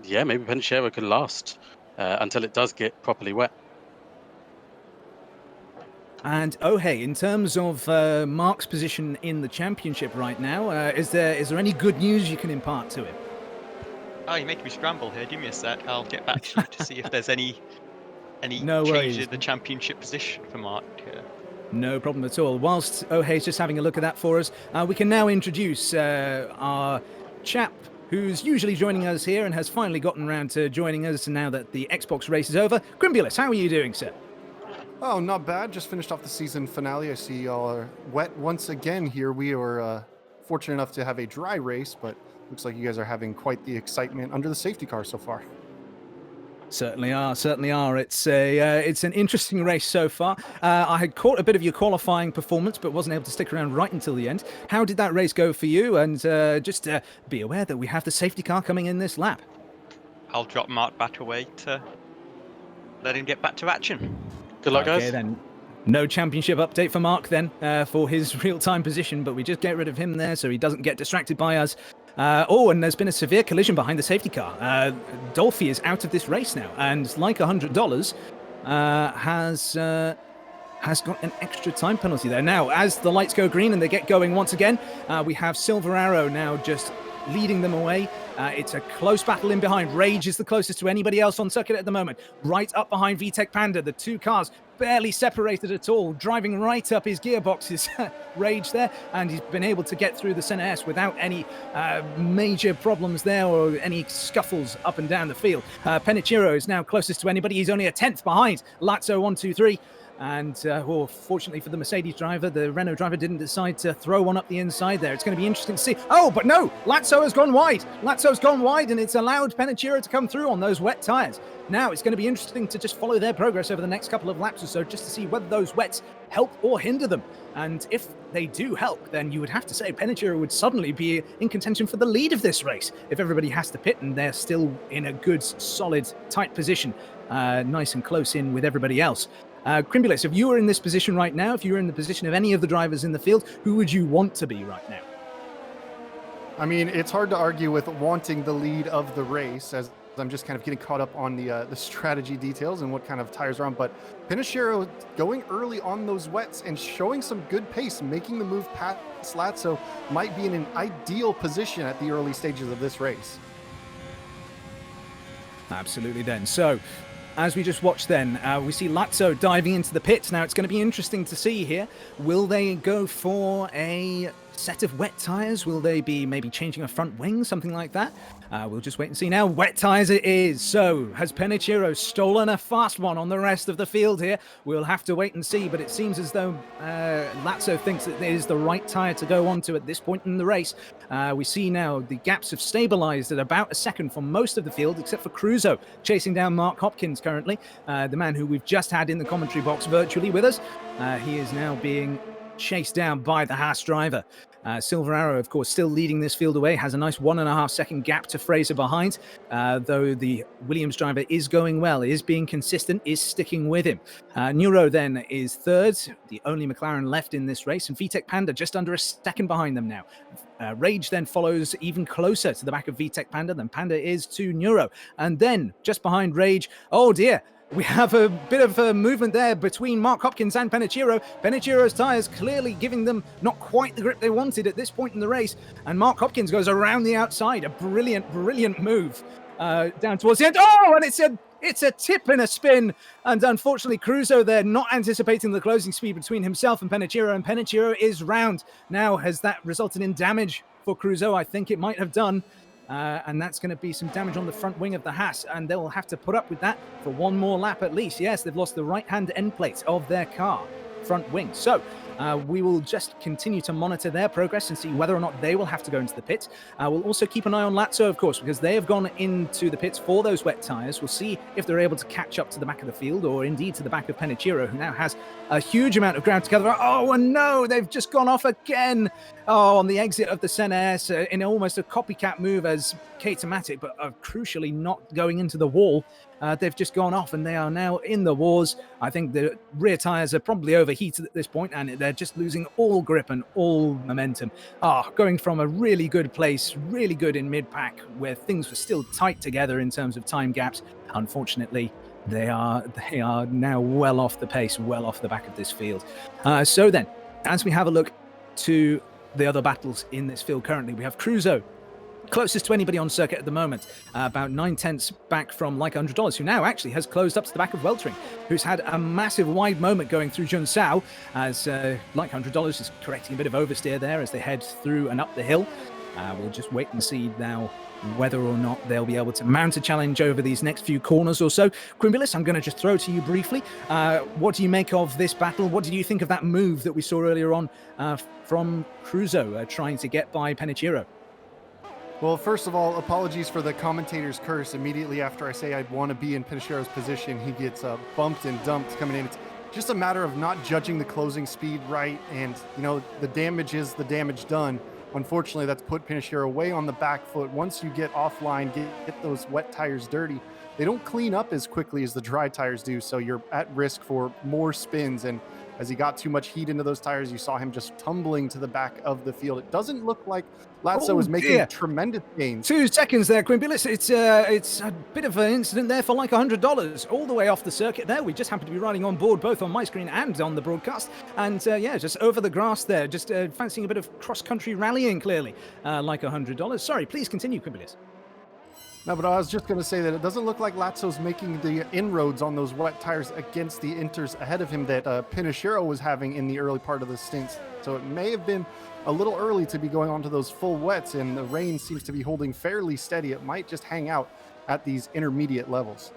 yeah, maybe Pennacero can last until it does get properly wet. And O'Hay, in terms of Mark's position in the championship right now, is there any good news you can impart to him? Oh, you're making me scramble here. Give me a sec. I'll get back to you to see if there's any No change worries. in the championship position for Mark. No problem at all. Whilst O'Hay's just having a look at that for us, we can now introduce our chap who's usually joining us here and has finally gotten around to joining us now that the Xbox race is over. Grimbulus, how are you doing, sir? Oh, not bad. Just finished off the season finale. I see y'all are wet once again here. We were fortunate enough to have a dry race, but looks like you guys are having quite the excitement under the safety car so far. Certainly are. It's an interesting race so far. I had caught a bit of your qualifying performance, but wasn't able to stick around right until the end. How did that race go for you? And just be aware that we have the safety car coming in this lap. I'll drop Mark back away to let him get back to action. Good luck, Okay, guys. then. No championship update for Mark then for his real-time position, but we just get rid of him there so he doesn't get distracted by us. And there's been a severe collision behind the safety car. Dolphy is out of this race now, and like $100, has got an extra time penalty there. Now, as the lights go green and they get going once again, we have Silver Arrow now just leading them away. It's a close battle in behind. Rage is the closest to anybody else on circuit at the moment. Right up behind VTech Panda, the two cars barely separated at all, driving right up his gearboxes. Rage there, and he's been able to get through the Senna S without any major problems there or any scuffles up and down the field. Penachiro is now closest to anybody. He's only a 10th behind Lazzo 123. And well, fortunately for the Mercedes driver, the Renault driver didn't decide to throw one up the inside there. It's going to be interesting to see. Oh, but no, Lazzo has gone wide. Lazzo's gone wide, and it's allowed Penichiro to come through on those wet tyres. Now it's going to be interesting to just follow their progress over the next couple of laps or so, just to see whether those wets help or hinder them. And if they do help, then you would have to say Penichiro would suddenly be in contention for the lead of this race if everybody has to pit and they're still in a good, solid, tight position, nice and close in with everybody else. Crimbulus, if you were in this position right now, if you were in the position of any of the drivers in the field, who would you want to be right now? I mean, it's hard to argue with wanting the lead of the race, as I'm just kind of getting caught up on the strategy details and what kind of tires are on. But Penichiro going early on those wets and showing some good pace, making the move past Lazzo, might be in an ideal position at the early stages of this race. Absolutely then. So, as we just watched then, we see Lazzo diving into the pits. Now, it's going to be interesting to see here. Will they go for a set of wet tyres? Will they be maybe changing a front wing, something like that? We'll just wait and see now. Wet tyres it is. So, has Penichiro stolen a fast one on the rest of the field here? We'll have to wait and see, but it seems as though Lazzo thinks that it is the right tyre to go onto at this point in the race. We see now the gaps have stabilised at about a second for most of the field, except for Cruzo chasing down Mark Hopkins currently, the man who we've just had in the commentary box virtually with us. He is now being chased down by the Haas driver. Silver Arrow, of course, still leading this field away, has a nice 1.5 second gap to Fraser behind, though the Williams driver is going well, is being consistent, is sticking with him. Neuro then is third, the only McLaren left in this race, and VTEC Panda just under a second behind them now. Rage then follows even closer to the back of VTEC Panda than Panda is to Neuro. And then just behind Rage, oh dear, we have a bit of a movement there between Mark Hopkins and Penichiro. Penichiro's tyres clearly giving them not quite the grip they wanted at this point in the race. And Mark Hopkins goes around the outside. A brilliant, brilliant move down towards the end. Oh, and it's a tip and a spin. And unfortunately, Cruzo there not anticipating the closing speed between himself and Penichiro is round. Now, has that resulted in damage for Cruzo? I think it might have done. And that's going to be some damage on the front wing of the Haas, and they'll have to put up with that for one more lap at least. Yes, they've lost the right-hand end plate of their car, front wing. So we will just continue to monitor their progress and see whether or not they will have to go into the pits. We'll also keep an eye on Lazzo, of course, because they have gone into the pits for those wet tyres. We'll see if they're able to catch up to the back of the field, or indeed to the back of Penichiro, who now has a huge amount of ground to cover. Oh, and no, they've just gone off again. Oh, on the exit of the Senna S, in almost a copycat move as K-Tomatic, but crucially not going into the wall. They've just gone off and they are now in the wars. I think the rear tyres are probably overheated at this point and they're just losing all grip and all momentum. Going from a really good place, really good in mid-pack where things were still tight together in terms of time gaps. Unfortunately, they are now well off the pace, well off the back of this field. So then, as we have a look to the other battles in this field currently, we have Cruzo, closest to anybody on circuit at the moment, about 9/10 back from Like $100, who now actually has closed up to the back of Weltering, who's had a massive wide moment going through Junsao, as Like $100 is correcting a bit of oversteer there as they head through and up the hill. We'll just wait and see now whether or not they'll be able to mount a challenge over these next few corners or so. Crimbulus, I'm going to just throw to you briefly. What do you make of this battle? What did you think of that move that we saw earlier on from Cruzo trying to get by Penichiro? Well, first of all, apologies for the commentator's curse. Immediately after I say I'd want to be in Penichiro's position, he gets bumped and dumped coming in. It's just a matter of not judging the closing speed right, and the damage is the damage done. Unfortunately, that's put Penichiro way on the back foot. Once you get offline, get those wet tires dirty, they don't clean up as quickly as the dry tires do, so you're at risk for more spins. And as he got too much heat into those tires, you saw him just tumbling to the back of the field. It doesn't look like Lazzo was making tremendous gains. 2 seconds there, Quimbulus. It's a bit of an incident there for like $100 all the way off the circuit there. We just happen to be riding on board both on my screen and on the broadcast. And just over the grass there, just fancying a bit of cross-country rallying clearly, like $100. Sorry, please continue, Quimbulus. No, but I was just going to say that it doesn't look like Lazzo's making the inroads on those wet tires against the inters ahead of him that Penichiro was having in the early part of the stint. So it may have been a little early to be going onto those full wets, and the rain seems to be holding fairly steady. It might just hang out at these intermediate levels.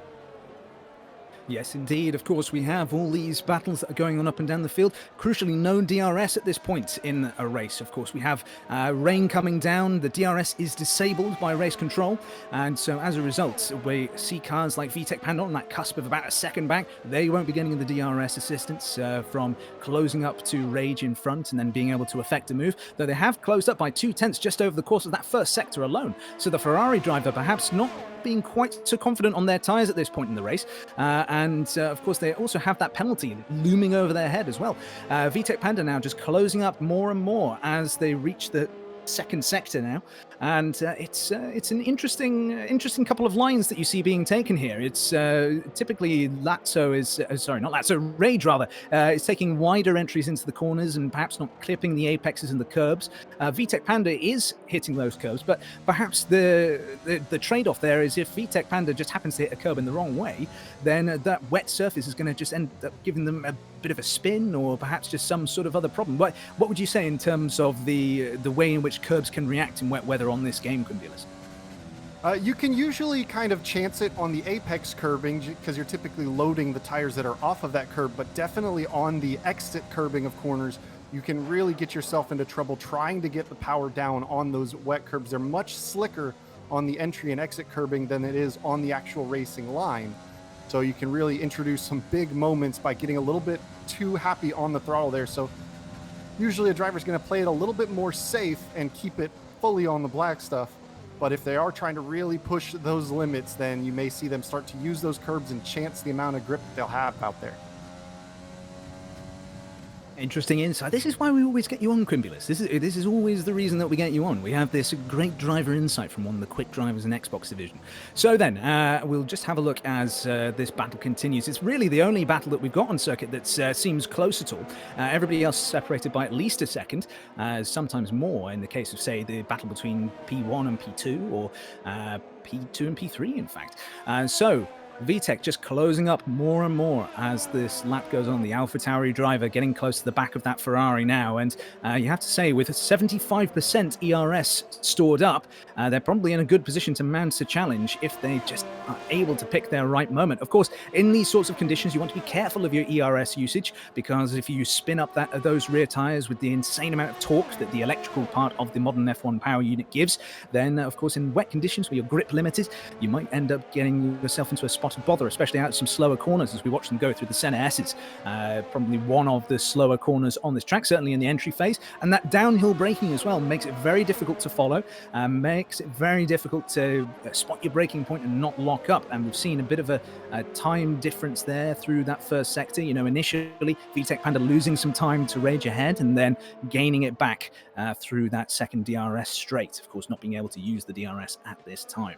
Yes, indeed. Of course, we have all these battles that are going on up and down the field. Crucially, no DRS at this point in a race. Of course, we have rain coming down. The DRS is disabled by race control. And so as a result, we see cars like VTEC Panda on that cusp of about a second back. They won't be getting the DRS assistance from closing up to Rage in front and then being able to effect a move, though they have closed up by 2/10 just over the course of that first sector alone. So the Ferrari driver perhaps not being quite so confident on their tyres at this point in the race. Of course, they also have that penalty looming over their head as well. VTEC Panda now just closing up more and more as they reach the second sector now, and it's an interesting couple of lines that you see being taken here. It's typically Lazzo is not Lazzo, Rage rather is taking wider entries into the corners and perhaps not clipping the apexes and the curbs. VTEC Panda is hitting those curbs, but perhaps the trade-off there is if VTEC Panda just happens to hit a curb in the wrong way, then that wet surface is going to just end up giving them a bit of a spin or perhaps just some sort of other problem. What would you say in terms of the way in which curbs can react in wet weather on this game, Quimbulas? You can usually kind of chance it on the apex curbing because you're typically loading the tires that are off of that curb, but definitely on the exit curbing of corners, you can really get yourself into trouble trying to get the power down on those wet curbs. They're much slicker on the entry and exit curbing than it is on the actual racing line. So you can really introduce some big moments by getting a little bit too happy on the throttle there. So usually a driver's going to play it a little bit more safe and keep it fully on the black stuff. But if they are trying to really push those limits, then you may see them start to use those curbs and chance the amount of grip that they'll have out there. Interesting insight. This is why we always get you on, Quimbulas. This is always the reason that we get you on. We have this great driver insight from one of the quick drivers in Xbox Division. So then, we'll just have a look as this battle continues. It's really the only battle that we've got on circuit that seems close at all. Everybody else separated by at least a second, sometimes more in the case of, say, the battle between P1 and P2, or P2 and P3, in fact. So VTEC just closing up more and more as this lap goes on. The AlphaTauri driver getting close to the back of that Ferrari now, and you have to say, with a 75% ERS stored up, they're probably in a good position to mount a challenge if they just are able to pick their right moment. Of course, in these sorts of conditions, you want to be careful of your ERS usage, because if you spin up those rear tires with the insane amount of torque that the electrical part of the modern F1 power unit gives, then of course in wet conditions where you're grip limited, you might end up getting yourself into a spot of bother, especially out some slower corners as we watch them go through the center S's. Probably one of the slower corners on this track, certainly in the entry phase, and that downhill braking as well makes it very difficult to follow, makes it very difficult to spot your braking point and not lock up. And we've seen a bit of a time difference there through that first sector. You know, initially VTEC Panda losing some time to Rage ahead and then gaining it back through that second DRS straight, of course not being able to use the DRS at this time.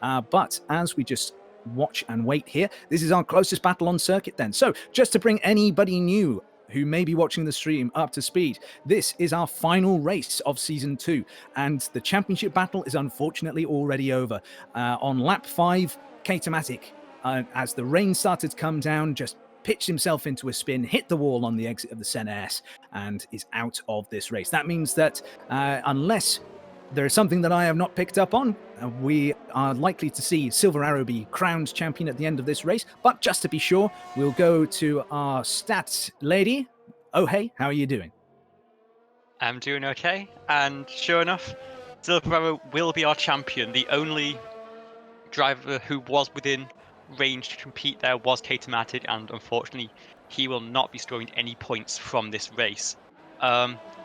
But as we just watch and wait here, this is our closest battle on circuit then. So just to bring anybody new who may be watching the stream up to speed, this is our final race of season 2, and the championship battle is unfortunately already over. On lap 5, K-Tomatic, as the rain started to come down, just pitched himself into a spin, hit the wall on the exit of the Senna S, and is out of this race. That means that unless there is something that I have not picked up on, we are likely to see Silver Arrow be crowned champion at the end of this race. But just to be sure, we'll go to our stats lady. Oh, hey, how are you doing? I'm doing okay, and sure enough, Silver Arrow will be our champion. The only driver who was within range to compete there was K-Tomatic, and unfortunately, he will not be scoring any points from this race.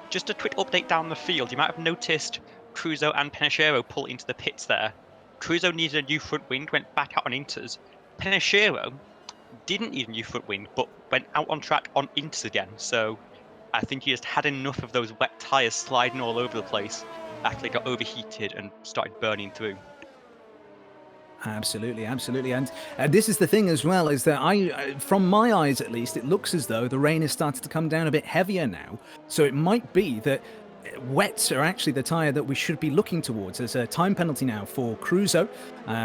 Just a quick update down the field. You might have noticed Cruzo and Penachero pull into the pits there. Cruzo needed a new front wing, went back out on inters. Penachero didn't need a new front wing, but went out on track on inters again. So I think he just had enough of those wet tyres sliding all over the place after they got overheated and started burning through. Absolutely. And this is the thing as well, is that from my eyes at least, it looks as though the rain has started to come down a bit heavier now. So it might be that wets are actually the tyre that we should be looking towards. There's a time penalty now for Cruzo,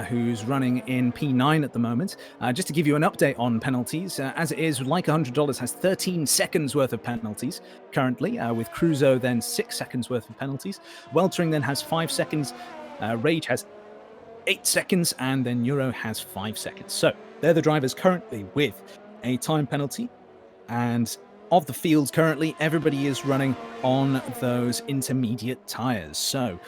who's running in P9 at the moment. Just to give you an update on penalties, as it is, like $100 has 13 seconds worth of penalties currently, with Cruzo then 6 seconds worth of penalties. Weltering then has 5 seconds. Rage has 8 seconds, and then Neuro has 5 seconds. So they're the drivers currently with a time penalty. And of the fields currently, everybody is running on those intermediate tires. So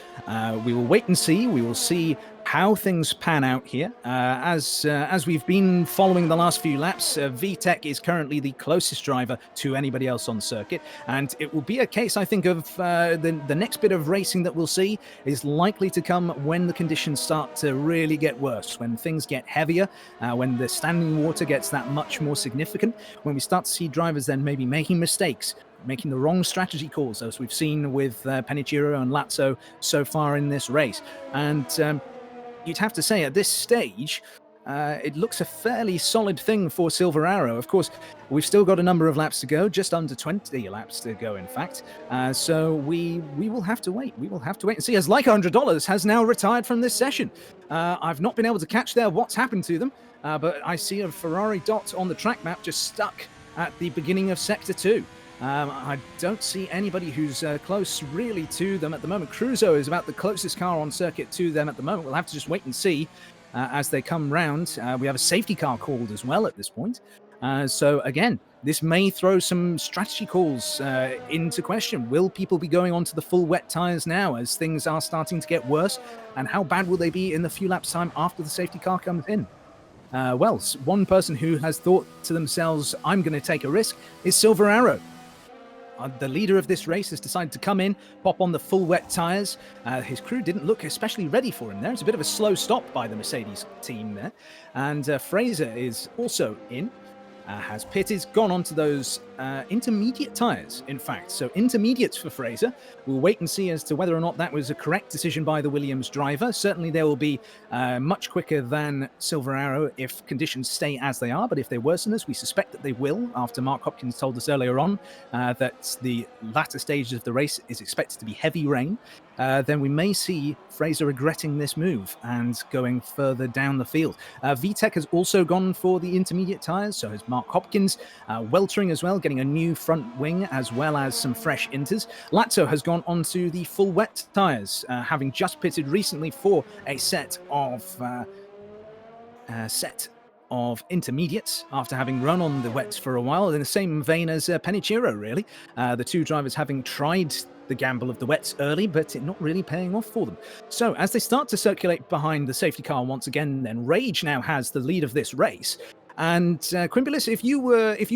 we will wait and see. We will see how things pan out here. As we've been following the last few laps, VTech is currently the closest driver to anybody else on circuit, and it will be a case, I think, of the next bit of racing that we'll see is likely to come when the conditions start to really get worse, when things get heavier, when the standing water gets that much more significant, when we start to see drivers then maybe making mistakes, making the wrong strategy calls, as we've seen with Panichiro and Lazzo so far in this race. And you'd have to say at this stage, it looks a fairly solid thing for Silver Arrow. Of course, we've still got a number of laps to go, just under 20 laps to go, in fact. So we will have to wait. We will have to wait and see, as Like $100 has now retired from this session. I've not been able to catch there what's happened to them, but I see a Ferrari dot on the track map just stuck at the beginning of Sector 2. I don't see anybody who's close really to them at the moment. Cruzo is about the closest car on circuit to them at the moment. We'll have to just wait and see as they come round. We have a safety car called as well at this point. So again, this may throw some strategy calls into question. Will people be going onto the full wet tyres now as things are starting to get worse? And how bad will they be in the few laps time after the safety car comes in? Well, one person who has thought to themselves, I'm going to take a risk, is Silver Arrow. The leader of this race has decided to come in, pop on the full wet tyres. His crew didn't look especially ready for him there. It's a bit of a slow stop by the Mercedes team there. And Fraser is also in, has pitted, gone on to those intermediate tyres, in fact. So intermediates for Fraser. We'll wait and see as to whether or not that was a correct decision by the Williams driver. Certainly they will be much quicker than Silver Arrow if conditions stay as they are, but if they worsen this, we suspect that they will, after Mark Hopkins told us earlier on that the latter stages of the race is expected to be heavy rain. Then we may see Fraser regretting this move and going further down the field. VTech has also gone for the intermediate tyres, so has Mark Hopkins. Weltering as well, getting a new front wing as well as some fresh inters. Lazzo has gone onto the full wet tyres, having just pitted recently for a set of intermediates after having run on the wets for a while, in the same vein as Panichiro, really. The two drivers having tried the gamble of the wets early, but it not really paying off for them. So as they start to circulate behind the safety car once again, then Rage now has the lead of this race. And Quimbulis, if you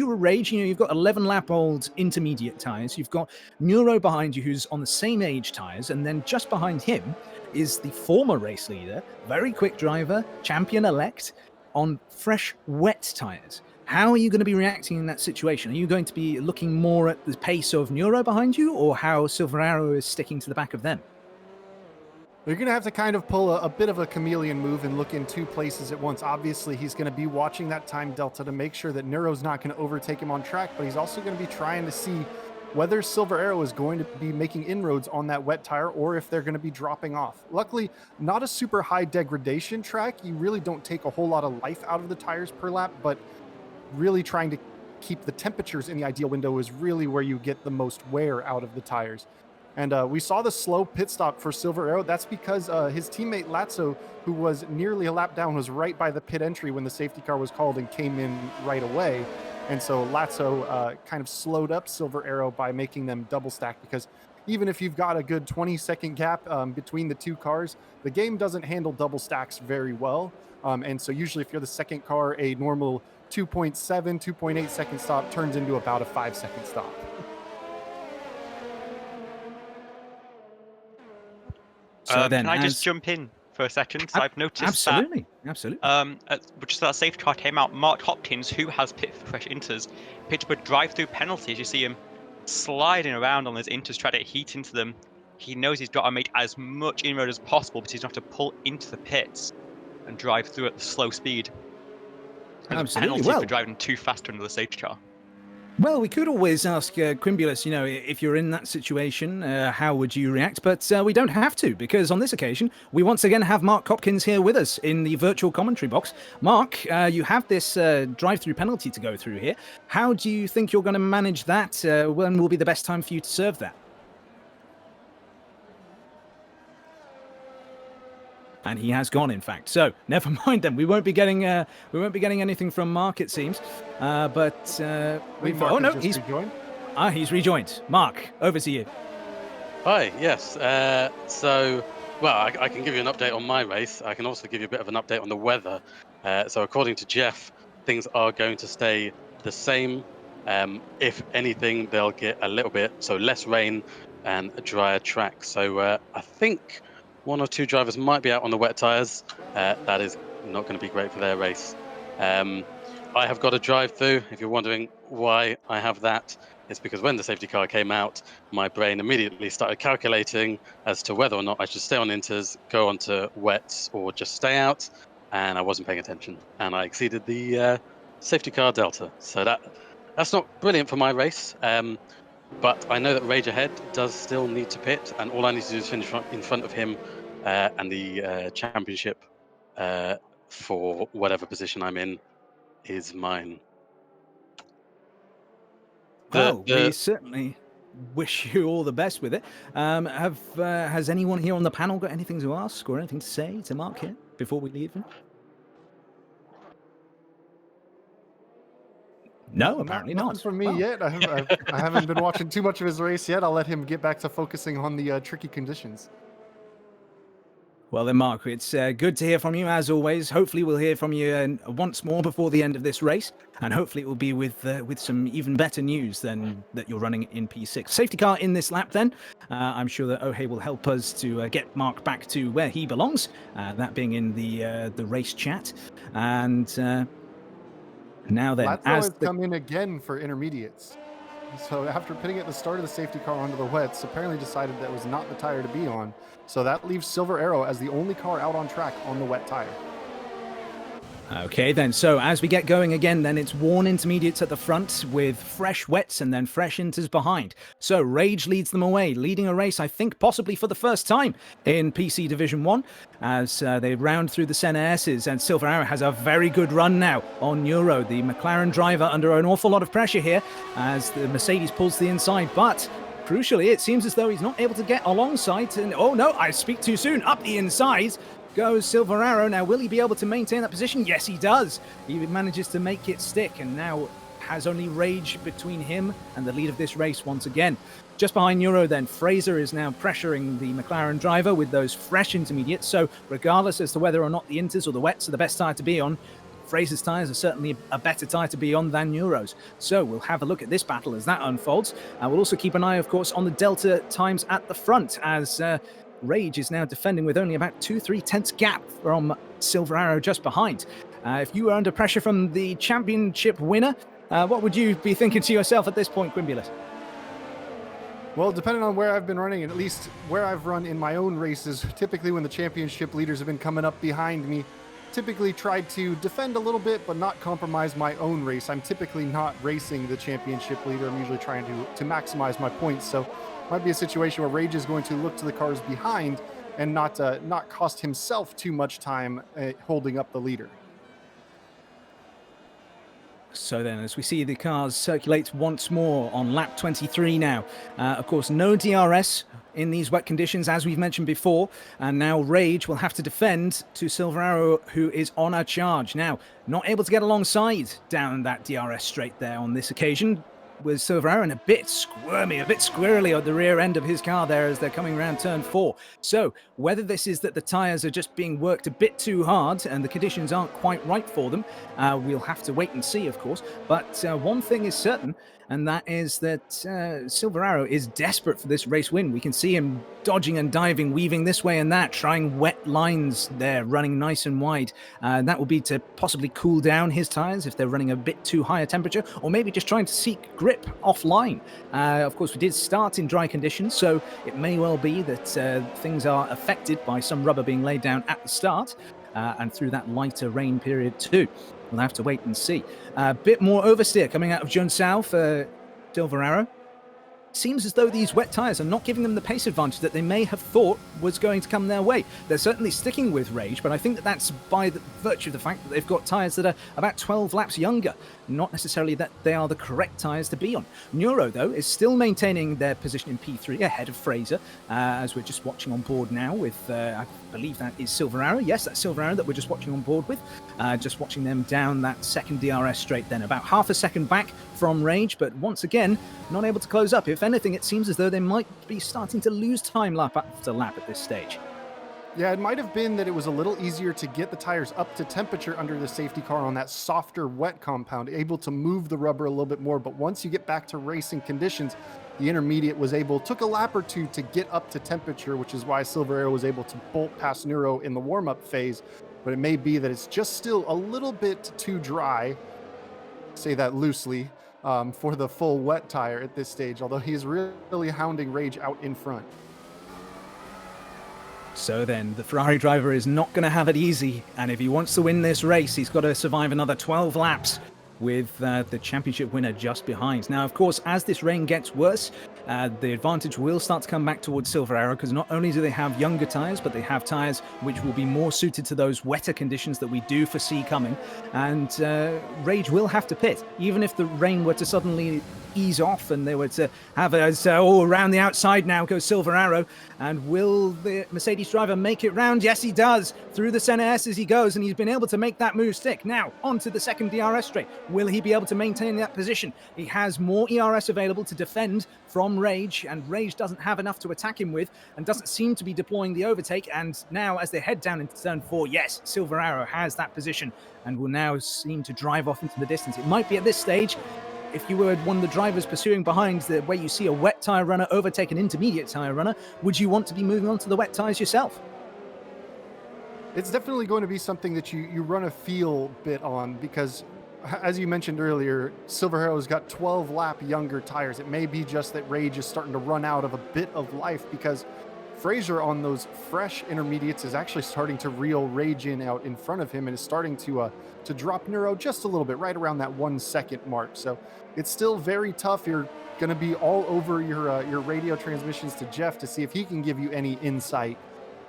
were Rage, you've got 11-lap-old intermediate tyres. You've got Neuro behind you, who's on the same age tyres, and then just behind him is the former race leader, very quick driver, champion-elect, on fresh, wet tyres. How are you going to be reacting in that situation? Are you going to be looking more at the pace of Neuro behind you, or how Silver Arrow is sticking to the back of them? You're going to have to kind of pull a bit of a chameleon move and look in two places at once. Obviously, he's going to be watching that time delta to make sure that Neuro's not going to overtake him on track, but he's also going to be trying to see whether Silver Arrow is going to be making inroads on that wet tire or if they're going to be dropping off. Luckily, not a super high degradation track. You really don't take a whole lot of life out of the tires per lap, but really trying to keep the temperatures in the ideal window is really where you get the most wear out of the tires. And we saw the slow pit stop for Silver Arrow. That's because his teammate Lazzo, who was nearly a lap down, was right by the pit entry when the safety car was called and came in right away. And so Lazzo kind of slowed up Silver Arrow by making them double stack, because even if you've got a good 20-second gap between the two cars, the game doesn't handle double stacks very well. And so usually if you're the second car, a normal 2.7, 2.8 second stop turns into about a 5-second stop. So then, can I just jump in for a second? So I've noticed absolutely. just that safety car came out. Mark Hopkins, who has pit for fresh inters, picked up a drive-through penalty. As you see him sliding around on those inters, trying to heat into them. He knows he's got to make as much inroad as possible, but he's going to have to pull into the pits and drive through at the slow speed. And Absolutely. a penalty for driving too fast under the safety car. Well, we could always ask Quimbulis, if you're in that situation, how would you react? But we don't have to, because on this occasion, we once again have Mark Hopkins here with us in the virtual commentary box. Mark, you have this drive-through penalty to go through here. How do you think you're going to manage that? When will be the best time for you to serve that? And he has gone, in fact. So never mind then. We won't be getting anything from Mark, it seems. But we've. Mark Oh no, has just rejoined. he's rejoined. Mark, over to you. Hi, yes. Well, I can give you an update on my race. I can also give you a bit of an update on the weather. So according to Jeff, things are going to stay the same. If anything, they'll get a little bit, so less rain and a drier track. So I think one or two drivers might be out on the wet tyres. That is not going to be great for their race. I have got a drive through. If you're wondering why I have that, it's because when the safety car came out, my brain immediately started calculating as to whether or not I should stay on inters, go onto wets, or just stay out. And I wasn't paying attention, and I exceeded the safety car delta. So that's not brilliant for my race. But I know that Rage Ahead does still need to pit, and all I need to do is finish in front of him and the championship for whatever position I'm in is mine. We certainly wish you all the best with it. Has anyone here on the panel got anything to ask or anything to say to Mark here before we leave him? No, apparently Nothing not. from me yet. I haven't been watching too much of his race yet. I'll let him get back to focusing on the tricky conditions. Well then, Mark, it's good to hear from you as always. Hopefully we'll hear from you once more before the end of this race, and hopefully it will be with some even better news than that you're running in P6. Safety car in this lap then. I'm sure that Ohei will help us to get Mark back to where he belongs, that being in the race chat. And now then, Latzo has come in again for intermediates. So after pitting at the start of the safety car onto the wets, apparently decided that was not the tire to be on. So that leaves Silver Arrow as the only car out on track on the wet tire. Okay then, so as we get going again, then it's worn intermediates at the front with fresh wets and then fresh inters behind. So Rage leads them away, leading a race, I think, possibly for the first time in PC Division 1, as they round through the Senna S's, and Silver Arrow has a very good run now on Neuro. The McLaren driver under an awful lot of pressure here as the Mercedes pulls the inside, but crucially, it seems as though he's not able to get alongside, and oh no, I speak too soon, up the inside goes Silver Arrow. Now, will he be able to maintain that position? Yes, he does. He manages to make it stick, and now has only Rage between him and the lead of this race once again. Just behind Neuro then, Fraser is now pressuring the McLaren driver with those fresh intermediates, so regardless as to whether or not the inters or the wets are the best tyre to be on, Fraser's tyres are certainly a better tyre to be on than Neuro's. So we'll have a look at this battle as that unfolds. We'll also keep an eye, of course, on the delta times at the front, as Rage is now defending with only about 2-3 tenths gap from Silver Arrow just behind. If you were under pressure from the championship winner, what would you be thinking to yourself at this point, Quimbulas? Well, depending on where I've been running, and at least where I've run in my own races, typically when the championship leaders have been coming up behind me, typically tried to defend a little bit, but not compromise my own race. I'm typically not racing the championship leader. I'm usually trying to maximize my points. So might be a situation where Rage is going to look to the cars behind and not cost himself too much time holding up the leader. So then, as we see the cars circulate once more on lap 23 now. Of course, no DRS in these wet conditions, as we've mentioned before. And now Rage will have to defend to Silver Arrow, who is on a charge. Now, not able to get alongside down that DRS straight there on this occasion, with Silver Arrow a bit squirmy, a bit squirrely at the rear end of his car there as they're coming around turn 4. So whether this is that the tyres are just being worked a bit too hard and the conditions aren't quite right for them, we'll have to wait and see, of course. But one thing is certain, and that is that Silver Arrow is desperate for this race win. We can see him dodging and diving, weaving this way and that, trying wet lines there, running nice and wide. That will be to possibly cool down his tyres if they're running a bit too high a temperature, or maybe just trying to seek grip offline. Of course, we did start in dry conditions, so it may well be that things are affected by some rubber being laid down at the start and through that lighter rain period too. We'll have to wait and see. A bit more oversteer coming out of Junsao for Silver Arrow. seems as though these wet tyres are not giving them the pace advantage that they may have thought was going to come their way. They're certainly sticking with Rage, but I think that that's by the virtue of the fact that they've got tyres that are about 12 laps younger, not necessarily that they are the correct tyres to be on. Neuro, though, is still maintaining their position in P3 ahead of Fraser, as we're just watching on board now with, I believe that is Silver Arrow. Yes, that's Silver Arrow that we're just watching on board with. Just watching them down that second DRS straight then, about half a second back from Rage, but once again, not able to close up. If anything, it seems as though they might be starting to lose time lap after lap at this stage. Yeah, it might have been that it was a little easier to get the tires up to temperature under the safety car on that softer wet compound, able to move the rubber a little bit more. But once you get back to racing conditions, the intermediate took a lap or two to get up to temperature, which is why Silver Arrow was able to bolt past Neuro in the warm-up phase. But it may be that it's just still a little bit too dry, say that loosely, for the full wet tire at this stage, although he's really hounding Rage out in front. So then, the Ferrari driver is not going to have it easy, and if he wants to win this race, he's got to survive another 12 laps with the championship winner just behind. Now, of course, as this rain gets worse, the advantage will start to come back towards Silver Arrow, because not only do they have younger tyres, but they have tyres which will be more suited to those wetter conditions that we do foresee coming, and Rage will have to pit. Even if the rain were to suddenly ease off and they were to have us all around the outside now goes Silver Arrow, and will the Mercedes driver make it round? Yes, he does, through the center S as he goes, and he's been able to make that move stick. Now onto the second DRS straight. Will he be able to maintain that position? He has more ERS available to defend from Rage, and Rage doesn't have enough to attack him with and doesn't seem to be deploying the overtake. And now as they head down into turn 4, yes, Silver Arrow has that position and will now seem to drive off into the distance. It might be at this stage, if you were one of the drivers pursuing behind, where you see a wet tyre runner overtake an intermediate tyre runner, would you want to be moving on to the wet tyres yourself? It's definitely going to be something that you run a feel bit on, because as you mentioned earlier, Silver Arrow's got 12 lap younger tires. It may be just that Rage is starting to run out of a bit of life, because Fraser on those fresh intermediates is actually starting to reel Rage out in front of him, and is starting to drop Neuro just a little bit, right around that 1 second mark. So it's still very tough. You're going to be all over your radio transmissions to Jeff to see if he can give you any insight.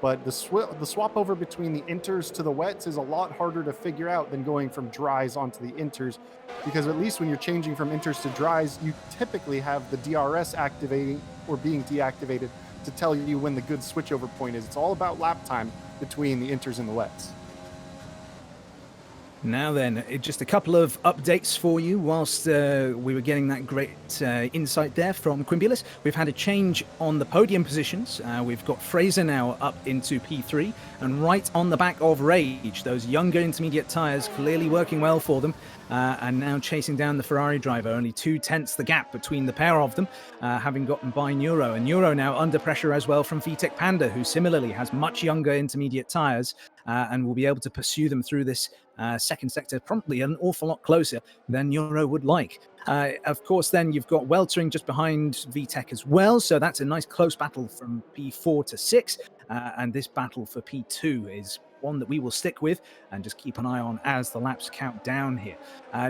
But the swap over between the inters to the wets is a lot harder to figure out than going from dries onto the inters, because at least when you're changing from inters to dries, you typically have the DRS activating or being deactivated to tell you when the good switchover point is. It's all about lap time between the inters and the wets. Now then, just a couple of updates for you whilst we were getting that great insight there from Quimbulus. We've had a change on the podium positions. We've got Fraser now up into P3 and right on the back of Rage. Those younger intermediate tyres clearly working well for them, and now chasing down the Ferrari driver. Only 2/10 the gap between the pair of them, having gotten by Neuro. And Neuro now under pressure as well from VTEC Panda, who similarly has much younger intermediate tyres and will be able to pursue them through this second sector promptly, an awful lot closer than Neuro would like. Of course, then you've got Weltering just behind VTEC as well, so that's a nice close battle from P4 to 6, and this battle for P2 is one that we will stick with and just keep an eye on as the laps count down here.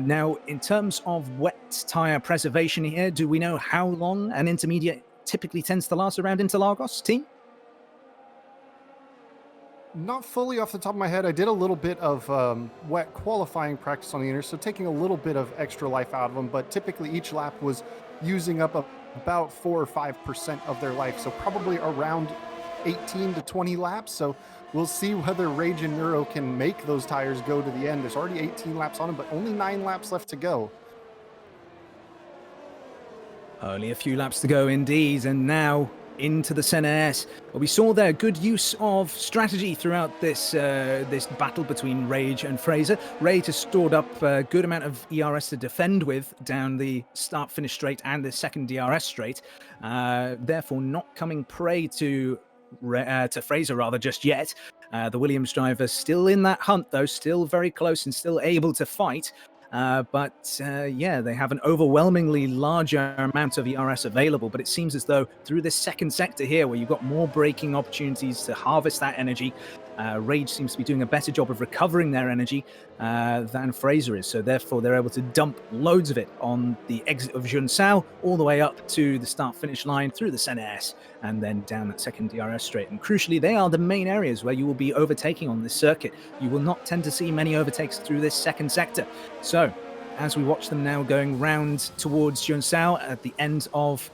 Now, in terms of wet tyre preservation here, do we know how long an intermediate typically tends to last around Interlagos, team? Not fully off the top of my head. I did a little bit of wet qualifying practice on the inner, so taking a little bit of extra life out of them, but typically each lap was using up about 4 or 5% of their life, so probably around 18 to 20 laps. So we'll see whether Rage and Neuro can make those tires go to the end. There's already 18 laps on them, but only 9 laps left to go. Only a few laps to go indeed, and now into the center S. Well, we saw there good use of strategy throughout this this battle between Rage and Fraser. Rage has stored up a good amount of ERS to defend with down the start-finish straight and the second DRS straight, therefore not coming prey to Fraser rather just yet. The Williams driver still in that hunt though, still very close and still able to fight. Yeah, they have an overwhelmingly larger amount of ERS available, but it seems as though through this second sector here, where you've got more braking opportunities to harvest that energy, Rage seems to be doing a better job of recovering their energy than Fraser is. So therefore, they're able to dump loads of it on the exit of Junsao, all the way up to the start-finish line, through the Senna S, and then down that second DRS straight. And crucially, they are the main areas where you will be overtaking on this circuit. You will not tend to see many overtakes through this second sector. So as we watch them now going round towards Junsao at the end of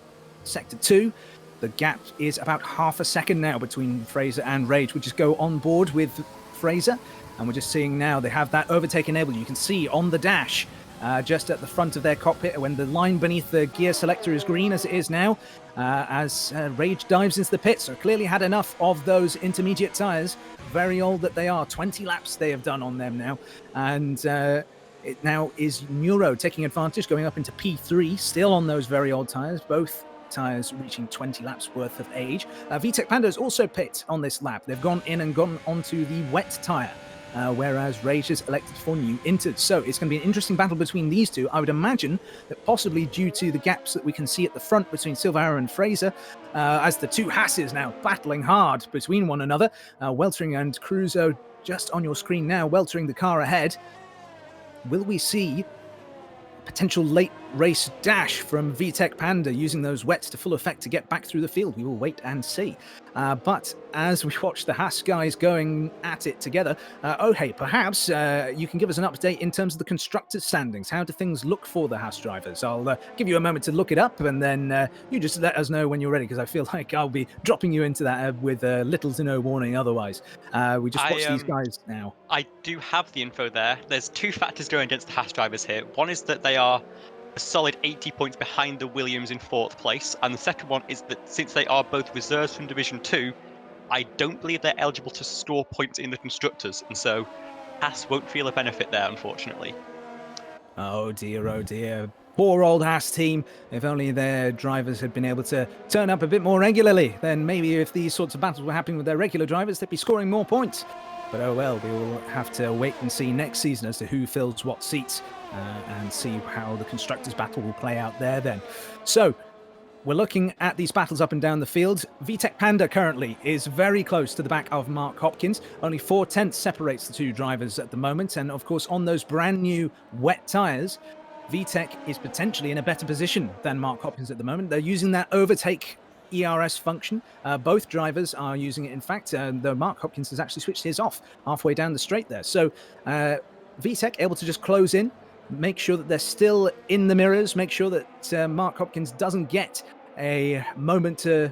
Sector 2, the gap is about half a second now between Fraser and Rage. We just go on board with Fraser, and we're just seeing now they have that overtake enabled. You can see on the dash, just at the front of their cockpit, when the line beneath the gear selector is green, as it is now, as Rage dives into the pit. So clearly had enough of those intermediate tyres. Very old that they are. 20 laps they have done on them now. And it now is Neuro taking advantage, going up into P3, still on those very old tyres, both tyres reaching 20 laps worth of age. VTech Pandas also pit on this lap. They've gone in and gone onto the wet tyre, whereas Rage has elected for new inters. So it's going to be an interesting battle between these two. I would imagine that possibly due to the gaps that we can see at the front between Silvera and Fraser, as the two Hasses now battling hard between one another, Weltering and Crusoe just on your screen now, Weltering the car ahead. Will we see potential late race dash from VTech Panda using those wets to full effect to get back through the field? We will wait and see. But as we watch the Haas guys going at it together, hey, perhaps you can give us an update in terms of the constructors' standings. How do things look for the Haas drivers? I'll give you a moment to look it up, and then you just let us know when you're ready, because I feel like I'll be dropping you into that with little to no warning otherwise. We just watch these guys now. I do have the info there. There's two factors going against the Haas drivers here. One is that they are a solid 80 points behind the Williams in 4th place, and the second one is that since they are both reserves from Division 2, I don't believe they're eligible to score points in the constructors, and so Haas won't feel a benefit there, unfortunately. Oh dear. Poor old Haas team. If only their drivers had been able to turn up a bit more regularly, then maybe if these sorts of battles were happening with their regular drivers, they'd be scoring more points. But oh well, we will have to wait and see next season as to who fills what seats, and see how the constructors' battle will play out there then. So we're looking at these battles up and down the field. VTech Panda currently is very close to the back of Mark Hopkins. Only 4/10 separates the two drivers at the moment. And of course, on those brand new wet tyres, VTech is potentially in a better position than Mark Hopkins at the moment. They're using that overtake ERS function. Both drivers are using it. In fact, though Mark Hopkins has actually switched his off halfway down the straight there. So VTech able to just close in, make sure that they're still in the mirrors, make sure that Mark Hopkins doesn't get a moment to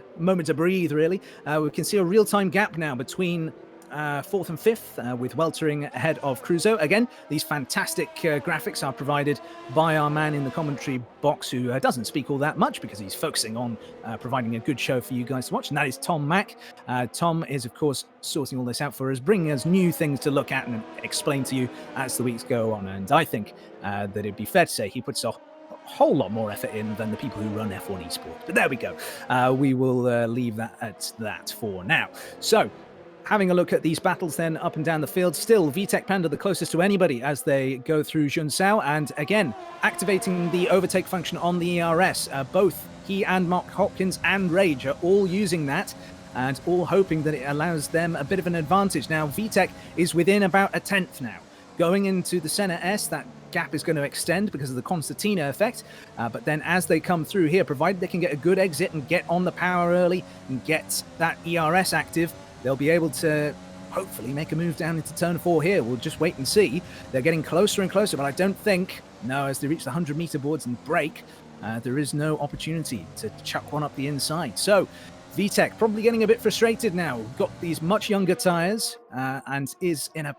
breathe, really. We can see a real-time gap now between 4th and 5th, with Weltering ahead of Crusoe. Again, these fantastic graphics are provided by our man in the commentary box, who doesn't speak all that much because he's focusing on providing a good show for you guys to watch, and that is Tom Mack. Tom is, of course, sorting all this out for us, bringing us new things to look at and explain to you as the weeks go on. And I think that it'd be fair to say he puts a whole lot more effort in than the people who run F1 esports. But there we go. We will leave that at that for now. So, having a look at these battles then up and down the field, still VTech Panda the closest to anybody as they go through Junsao, and again activating the overtake function on the ERS. Both he and Mark Hopkins and Rage are all using that, and all hoping that it allows them a bit of an advantage. Now VTech is within about 1/10 now. Going into the Senna S, that gap is going to extend because of the Concertina effect, but then as they come through here, provided they can get a good exit and get on the power early and get that ERS active, they'll be able to hopefully make a move down into turn 4 here. We'll just wait and see. They're getting closer and closer, but I don't think, no, as they reach the 100-meter boards and break, there is no opportunity to chuck one up the inside. So VTech probably getting a bit frustrated now. Got these much younger tyres, and is in a,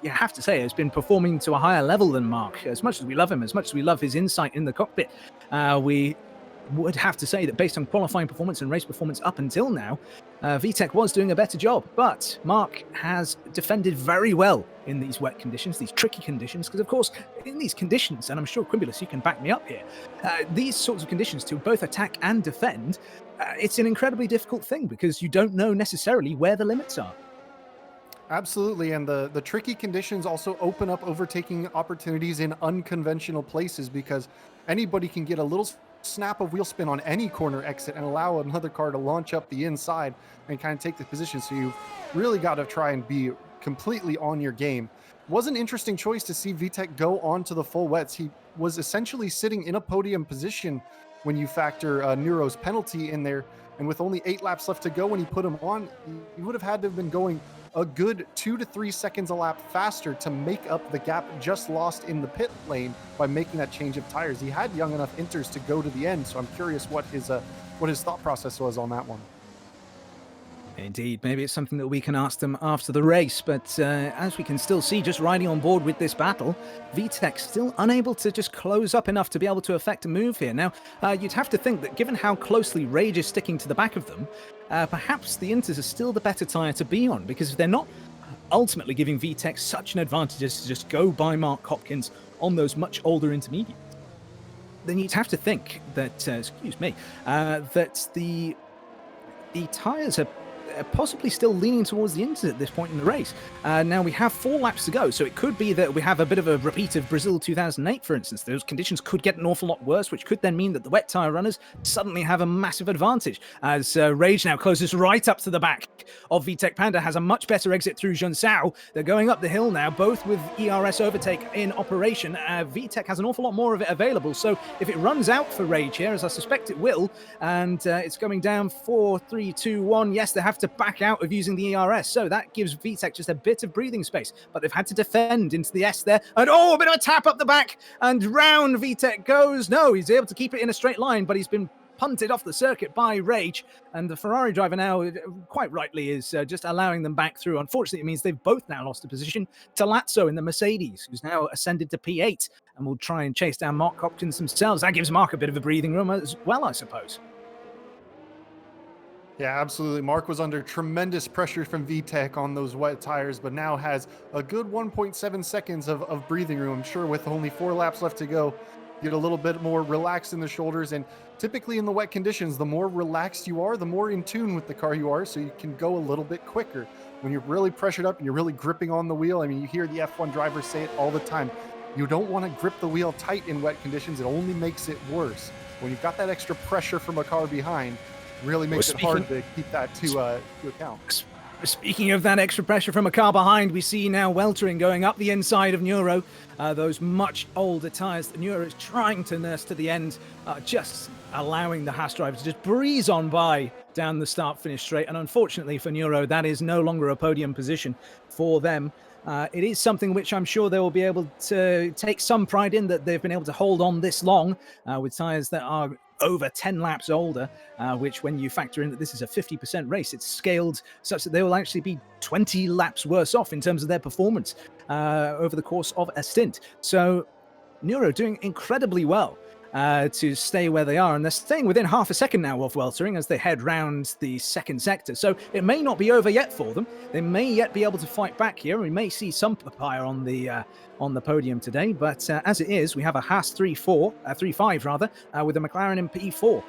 you have to say, has been performing to a higher level than Mark. As much as we love him, as much as we love his insight in the cockpit, we would have to say that based on qualifying performance and race performance up until now, VTech was doing a better job. But Mark has defended very well in these wet conditions, these tricky conditions, because of course in these conditions, and I'm sure Quimulus, you can back me up here, these sorts of conditions to both attack and defend, it's an incredibly difficult thing because you don't know necessarily where the limits are. Absolutely, and the tricky conditions also open up overtaking opportunities in unconventional places because anybody can get a little snap of wheel spin on any corner exit and allow another car to launch up the inside and kind of take the position. So you've really got to try and be completely on your game. Was an interesting choice to see VTEC go on to the full wets. He was essentially sitting in a podium position when you factor Neuro's penalty in there. And with only 8 laps left to go when he put him on, he would have had to have been going a good 2 to 3 seconds a lap faster to make up the gap just lost in the pit lane by making that change of tires. He had young enough inters to go to the end, so I'm curious what his thought process was on that one. Indeed, maybe it's something that we can ask them after the race, but as we can still see, just riding on board with this battle, VTEC still unable to just close up enough to be able to affect a move here. Now, you'd have to think that given how closely Rage is sticking to the back of them, perhaps the Inters are still the better tyre to be on, because if they're not ultimately giving VTEC such an advantage as to just go by Mark Hopkins on those much older intermediates, then you'd have to think that, that the tyres are possibly still leaning towards the Inters at this point in the race. Now we have 4 laps to go, so it could be that we have a bit of a repeat of Brazil 2008, for instance. Those conditions could get an awful lot worse, which could then mean that the wet tyre runners suddenly have a massive advantage, as Rage now closes right up to the back of VTEC Panda, has a much better exit through Junsao. They're going up the hill now, both with ERS overtake in operation. VTEC has an awful lot more of it available, so if it runs out for Rage here, as I suspect it will, and it's going down 4, 3, 2, 1, yes, they have to back out of using the ERS, so that gives VTEC just a bit of breathing space, but they've had to defend into the S there, and a bit of a tap up the back, and round VTEC goes. No, he's able to keep it in a straight line, but he's been punted off the circuit by Rage, and the Ferrari driver now, quite rightly, is just allowing them back through. Unfortunately, it means they've both now lost a position to Lazzo in the Mercedes, who's now ascended to P8, and will try and chase down Mark Hopkins themselves. That gives Mark a bit of a breathing room as well, I suppose. Yeah, absolutely. Mark was under tremendous pressure from VTEC on those wet tires, but now has a good 1.7 seconds of breathing room. I'm sure with only 4 laps left to go, get a little bit more relaxed in the shoulders. And typically in the wet conditions, the more relaxed you are, the more in tune with the car you are, so you can go a little bit quicker. When you're really pressured up and you're really gripping on the wheel, I mean, you hear the F1 drivers say it all the time. You don't want to grip the wheel tight in wet conditions. It only makes it worse. When you've got that extra pressure from a car behind, really makes it hard to keep that to account. Speaking of that extra pressure from a car behind, we see now weltering going up the inside of Neuro. Those much older tyres that Neuro is trying to nurse to the end, just allowing the Haas driver to just breeze on by down the start-finish straight. And unfortunately for Neuro, that is no longer a podium position for them. It is something which I'm sure they will be able to take some pride in, that they've been able to hold on this long with tyres that are over 10 laps older, which when you factor in that this is a 50% race, it's scaled such that they will actually be 20 laps worse off in terms of their performance over the course of a stint. So Neuro doing incredibly well to stay where they are, and they're staying within half a second now of weltering as they head round the second sector. So it may not be over yet for them. They may yet be able to fight back here. We may see some papaya on the podium today, but as it is, we have a Haas 3.5 rather, with a McLaren in P4.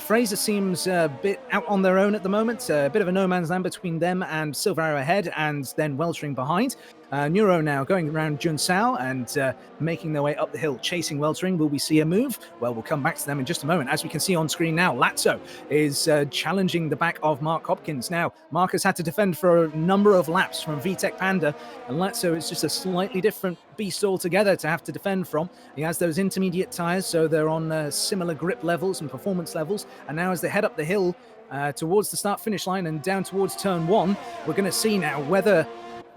Fraser seems a bit out on their own at the moment, a bit of a no man's land between them and Silver Arrow ahead, and then weltering behind. Neuro now going around Junsao and making their way up the hill, chasing weltering. Will we see a move? Well, we'll come back to them in just a moment. As we can see on screen now, Lazzo is challenging the back of Mark Hopkins. Now, Mark has had to defend for a number of laps from VTEC Panda, and Lazzo is just a slightly different beast altogether to have to defend from. He has those intermediate tyres, so they're on similar grip levels and performance levels. And now as they head up the hill towards the start-finish line and down towards turn 1, we're going to see now whether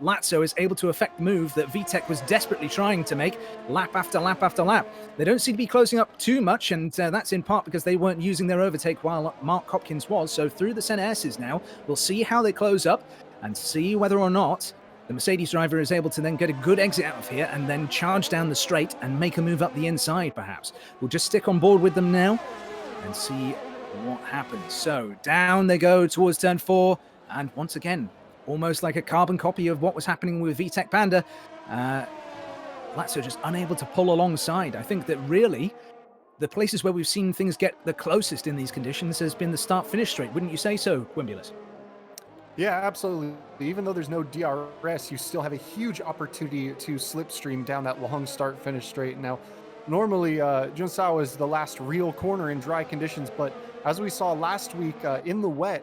Lazzo is able to affect the move that VTEC was desperately trying to make lap after lap after lap. They don't seem to be closing up too much, and that's in part because they weren't using their overtake while Mark Hopkins was. So through the center S's now, we'll see how they close up and see whether or not the Mercedes driver is able to then get a good exit out of here and then charge down the straight and make a move up the inside, perhaps. We'll just stick on board with them now and see what happens. So down they go towards turn 4, and once again, almost like a carbon copy of what was happening with VTEC Panda, Lazzo just unable to pull alongside. I think that really the places where we've seen things get the closest in these conditions has been the start-finish straight. Wouldn't you say so, Quimbulus? Yeah, absolutely. Even though there's no DRS, you still have a huge opportunity to slipstream down that long start-finish straight. Now, normally, Junsao is the last real corner in dry conditions, but as we saw last week in the wet,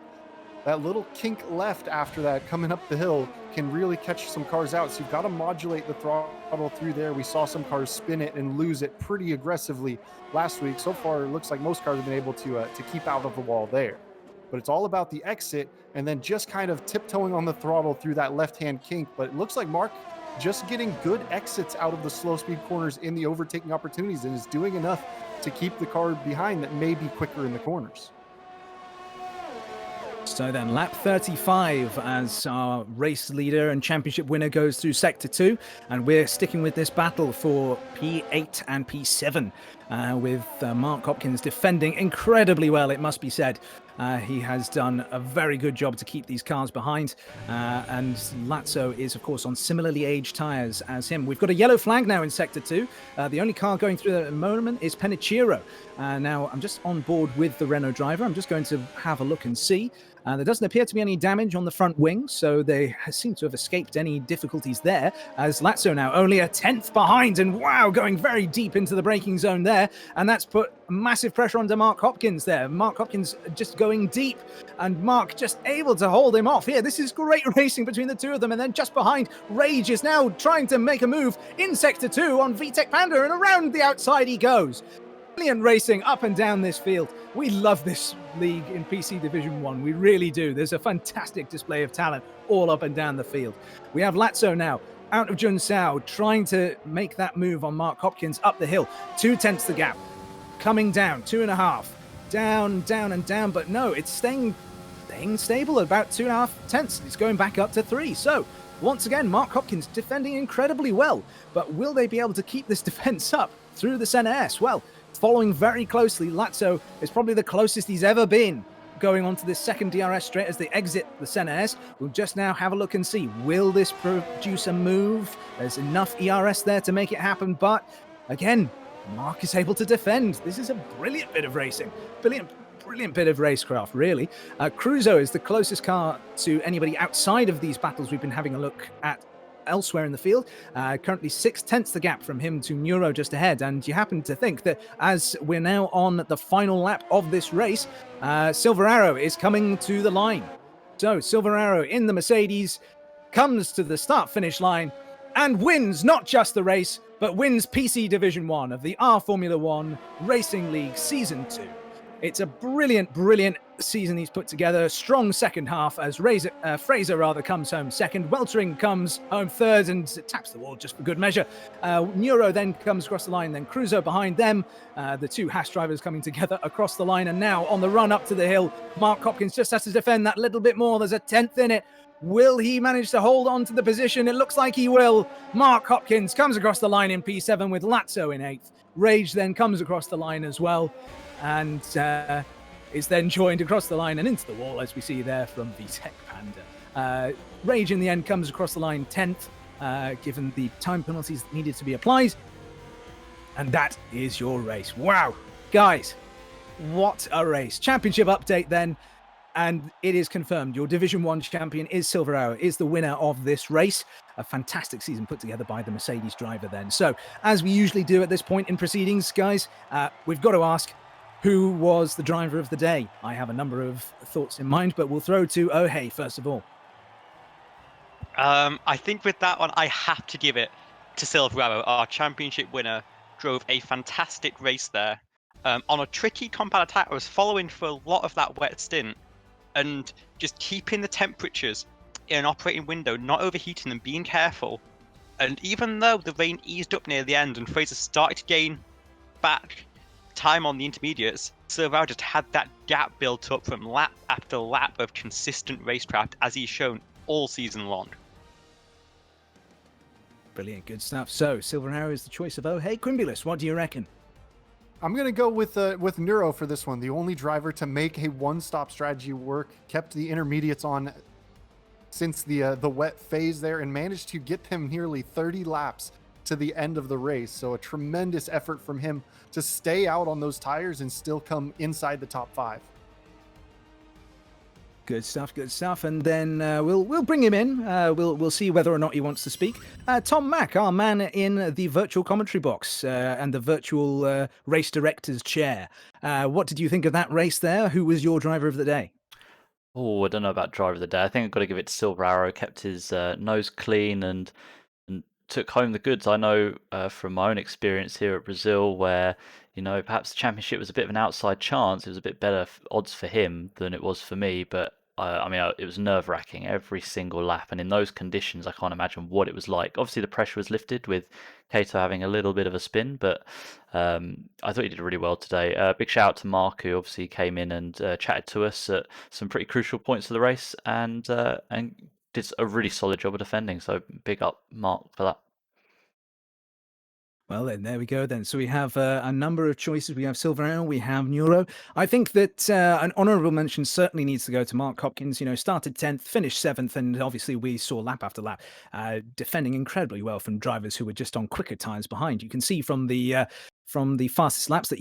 that little kink left after that coming up the hill can really catch some cars out. So you've got to modulate the throttle through there. We saw some cars spin it and lose it pretty aggressively last week. So far, it looks like most cars have been able to keep out of the wall there. But it's all about the exit and then just kind of tiptoeing on the throttle through that left-hand kink. But it looks like Mark just getting good exits out of the slow speed corners in the overtaking opportunities and is doing enough to keep the car behind that may be quicker in the corners. So then lap 35 as our race leader and championship winner goes through sector 2, and we're sticking with this battle for P8 and P7 with Mark Hopkins defending incredibly well, it must be said. He has done a very good job to keep these cars behind, and Lazzo is of course on similarly aged tyres as him. We've got a yellow flag now in sector 2. The only car going through at the moment is Penichiro. Now I'm just on board with the Renault driver. I'm just going to have a look and see. There doesn't appear to be any damage on the front wing, so they seem to have escaped any difficulties there, as Lazzo now only a 10th behind, and wow, going very deep into the braking zone there, and that's put massive pressure onto Mark Hopkins there. Mark Hopkins just going deep, and Mark just able to hold him off here. This is great racing between the two of them, and then just behind, Rage is now trying to make a move in Sector 2 on VTEC Panda, and around the outside he goes. Brilliant racing up and down this field. We love this league in PC Division 1. We really do. There's a fantastic display of talent all up and down the field. We have Lazzo now out of Junsao trying to make that move on Mark Hopkins up the hill. 2/10 the gap. Coming down, 2.5. Down, down, and down. But no, it's staying stable at about 2.5 tenths. It's going back up to 3. So once again, Mark Hopkins defending incredibly well. But will they be able to keep this defense up through the Senna S? Well, following very closely, Lazzo is probably the closest he's ever been going on to this second DRS straight as they exit the Senna S. We'll just now have a look and see, will this produce a move? There's enough ERS there to make it happen, but again, Mark is able to defend. This is a brilliant bit of racing. Brilliant bit of racecraft, really. Cruzo is the closest car to anybody outside of these battles we've been having a look at elsewhere in the field. Currently 6/10 the gap from him to Neuro just ahead, and you happen to think that as we're now on the final lap of this race, Silver Arrow is coming to the line. So Silver Arrow in the Mercedes comes to the start-finish line and wins not just the race, but wins PC Division 1 of the R Formula 1 Racing League Season 2. It's a brilliant season he's put together. A strong second half as Fraser comes home second. Weltering comes home third and taps the wall just for good measure. Neuro then comes across the line, then Cruzo behind them. The two Haas drivers coming together across the line, and now on the run up to the hill, Mark Hopkins just has to defend that little bit more. There's a 10th in it. Will he manage to hold on to the position? It looks like he will. Mark Hopkins comes across the line in P7 with Lazzo in 8th. Rage then comes across the line as well, and is then joined across the line and into the wall, as we see there from VTEC Panda. Rage in the end comes across the line 10th, given the time penalties that needed to be applied. And that is your race. Wow, guys, what a race. Championship update then. And it is confirmed. Your Division 1 champion is Silver Arrow, is the winner of this race. A fantastic season put together by the Mercedes driver then. So, as we usually do at this point in proceedings, guys, we've got to ask, who was the driver of the day? I have a number of thoughts in mind, but we'll throw to Ohei first of all. I think with that one, I have to give it to Silver Arrow. Our championship winner drove a fantastic race there. On a tricky compound attack, I was following for a lot of that wet stint, and just keeping the temperatures in an operating window, not overheating them, being careful. And even though the rain eased up near the end and Fraser started to gain back time on the intermediates, Silver just had that gap built up from lap after lap of consistent racecraft, as he's shown all season long. Brilliant, good stuff. So, Silver Arrow is the choice of Ohei. Quimbulus, what do you reckon? I'm going to go with Neuro for this one. The only driver to make a one-stop strategy work, kept the intermediates on since the wet phase there, and managed to get them nearly 30 laps to the end of the race. So a tremendous effort from him to stay out on those tires and still come inside the top 5. Good stuff, good stuff. And then we'll bring him in. We'll see whether or not he wants to speak. Tom Mack, our man in the virtual commentary box and the virtual race director's chair. What did you think of that race there? Who was your driver of the day? Oh, I don't know about driver of the day. I think I've got to give it to Silver Arrow. Kept his nose clean and took home the goods. I know from my own experience here at Brazil, where perhaps the championship was a bit of an outside chance. It was a bit better odds for him than it was for me, but it was nerve-wracking every single lap, and in those conditions, I can't imagine what it was like. Obviously, the pressure was lifted with Kato having a little bit of a spin, but I thought he did really well today. Big shout out to Mark, who obviously came in and chatted to us at some pretty crucial points of the race, and did a really solid job of defending. So big up, Mark, for that. Well, then, there we go then. So we have a number of choices. We have Silver Arrow, we have Neuro. I think that an honourable mention certainly needs to go to Mark Hopkins. Started 10th, finished 7th, and obviously we saw lap after lap defending incredibly well from drivers who were just on quicker times behind. You can see from the fastest laps that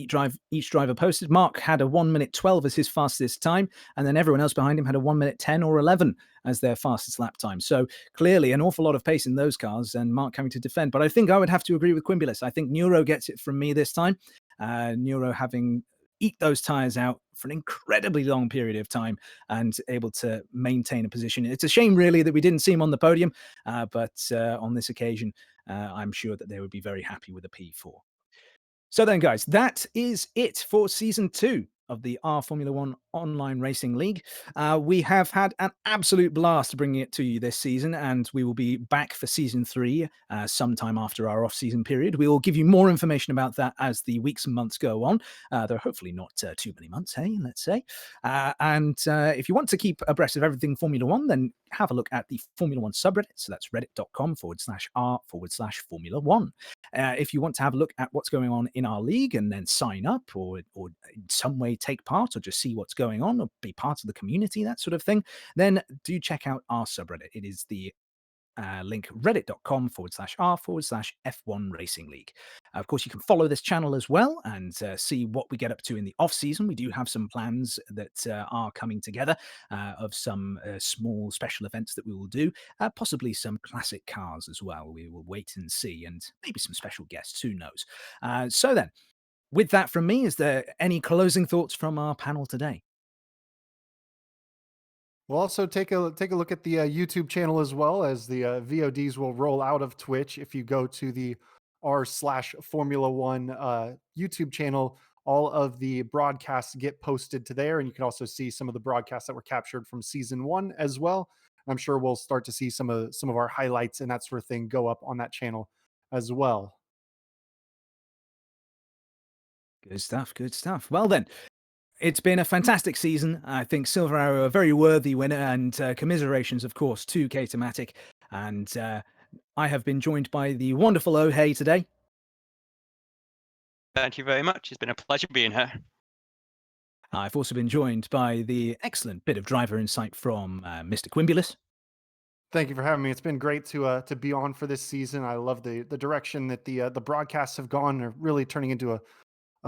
each driver posted, Mark had a 1 minute 12 as his fastest time, and then everyone else behind him had a 1 minute 10 or 11 as their fastest lap time. So clearly an awful lot of pace in those cars, and Mark having to defend. But I think I would have to agree with Quimbulas. I think Neuro gets it from me this time. Neuro having eat those tires out for an incredibly long period of time and able to maintain a position. It's a shame, really, that we didn't see him on the podium, but on this occasion, I'm sure that they would be very happy with a P4. So then, guys, that is it for season 2 of the R Formula 1 Online Racing League. We have had an absolute blast bringing it to you this season, and we will be back for season 3 sometime after our off-season period. We will give you more information about that as the weeks and months go on. Though hopefully not too many months, hey, let's say. And if you want to keep abreast of everything Formula 1, then have a look at the Formula 1 subreddit. So that's reddit.com/r/Formula 1. If you want to have a look at what's going on in our league and then sign up or in some way take part or just see what's going on or be part of the community, that sort of thing, then do check out our subreddit. It is the link reddit.com/r/F1 Racing League. Of course, you can follow this channel as well and see what we get up to in the off season. We do have some plans that are coming together of some small special events that we will do, possibly some classic cars as well. We will wait and see, and maybe some special guests, who knows. So then, with that from me, is there any closing thoughts from our panel today? We'll also take a look at the YouTube channel as well, as the VODs will roll out of Twitch. If you go to the r/Formula1 YouTube channel, all of the broadcasts get posted to there, and you can also see some of the broadcasts that were captured from season 1 as well. I'm sure we'll start to see some of our highlights and that sort of thing go up on that channel as well. Good stuff, good stuff. Well then, it's been a fantastic season. I think Silver Arrow a very worthy winner, and commiserations, of course, to K-Tomatic. And I have been joined by the wonderful Ohei today. Thank you very much. It's been a pleasure being here. I've also been joined by the excellent bit of driver insight from Mr. Quimbulas. Thank you for having me. It's been great to be on for this season. I love the direction that the broadcasts have gone. They're really turning into a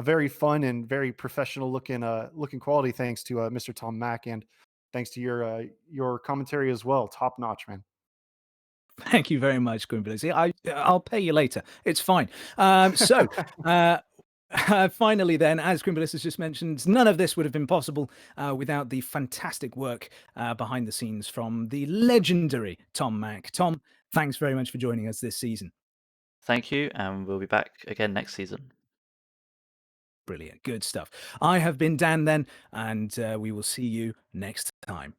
very fun and very professional looking quality, thanks to Mr. Tom Mack, and thanks to your commentary as well. Top notch, man. Thank you very much, Quimbulas. I'll pay you later. It's fine. Finally, then, as Quimbulas has just mentioned, none of this would have been possible without the fantastic work behind the scenes from the legendary Tom Mack. Tom, thanks very much for joining us this season. Thank you, and we'll be back again next season. Brilliant. Good stuff. I have been Dan then, and we will see you next time.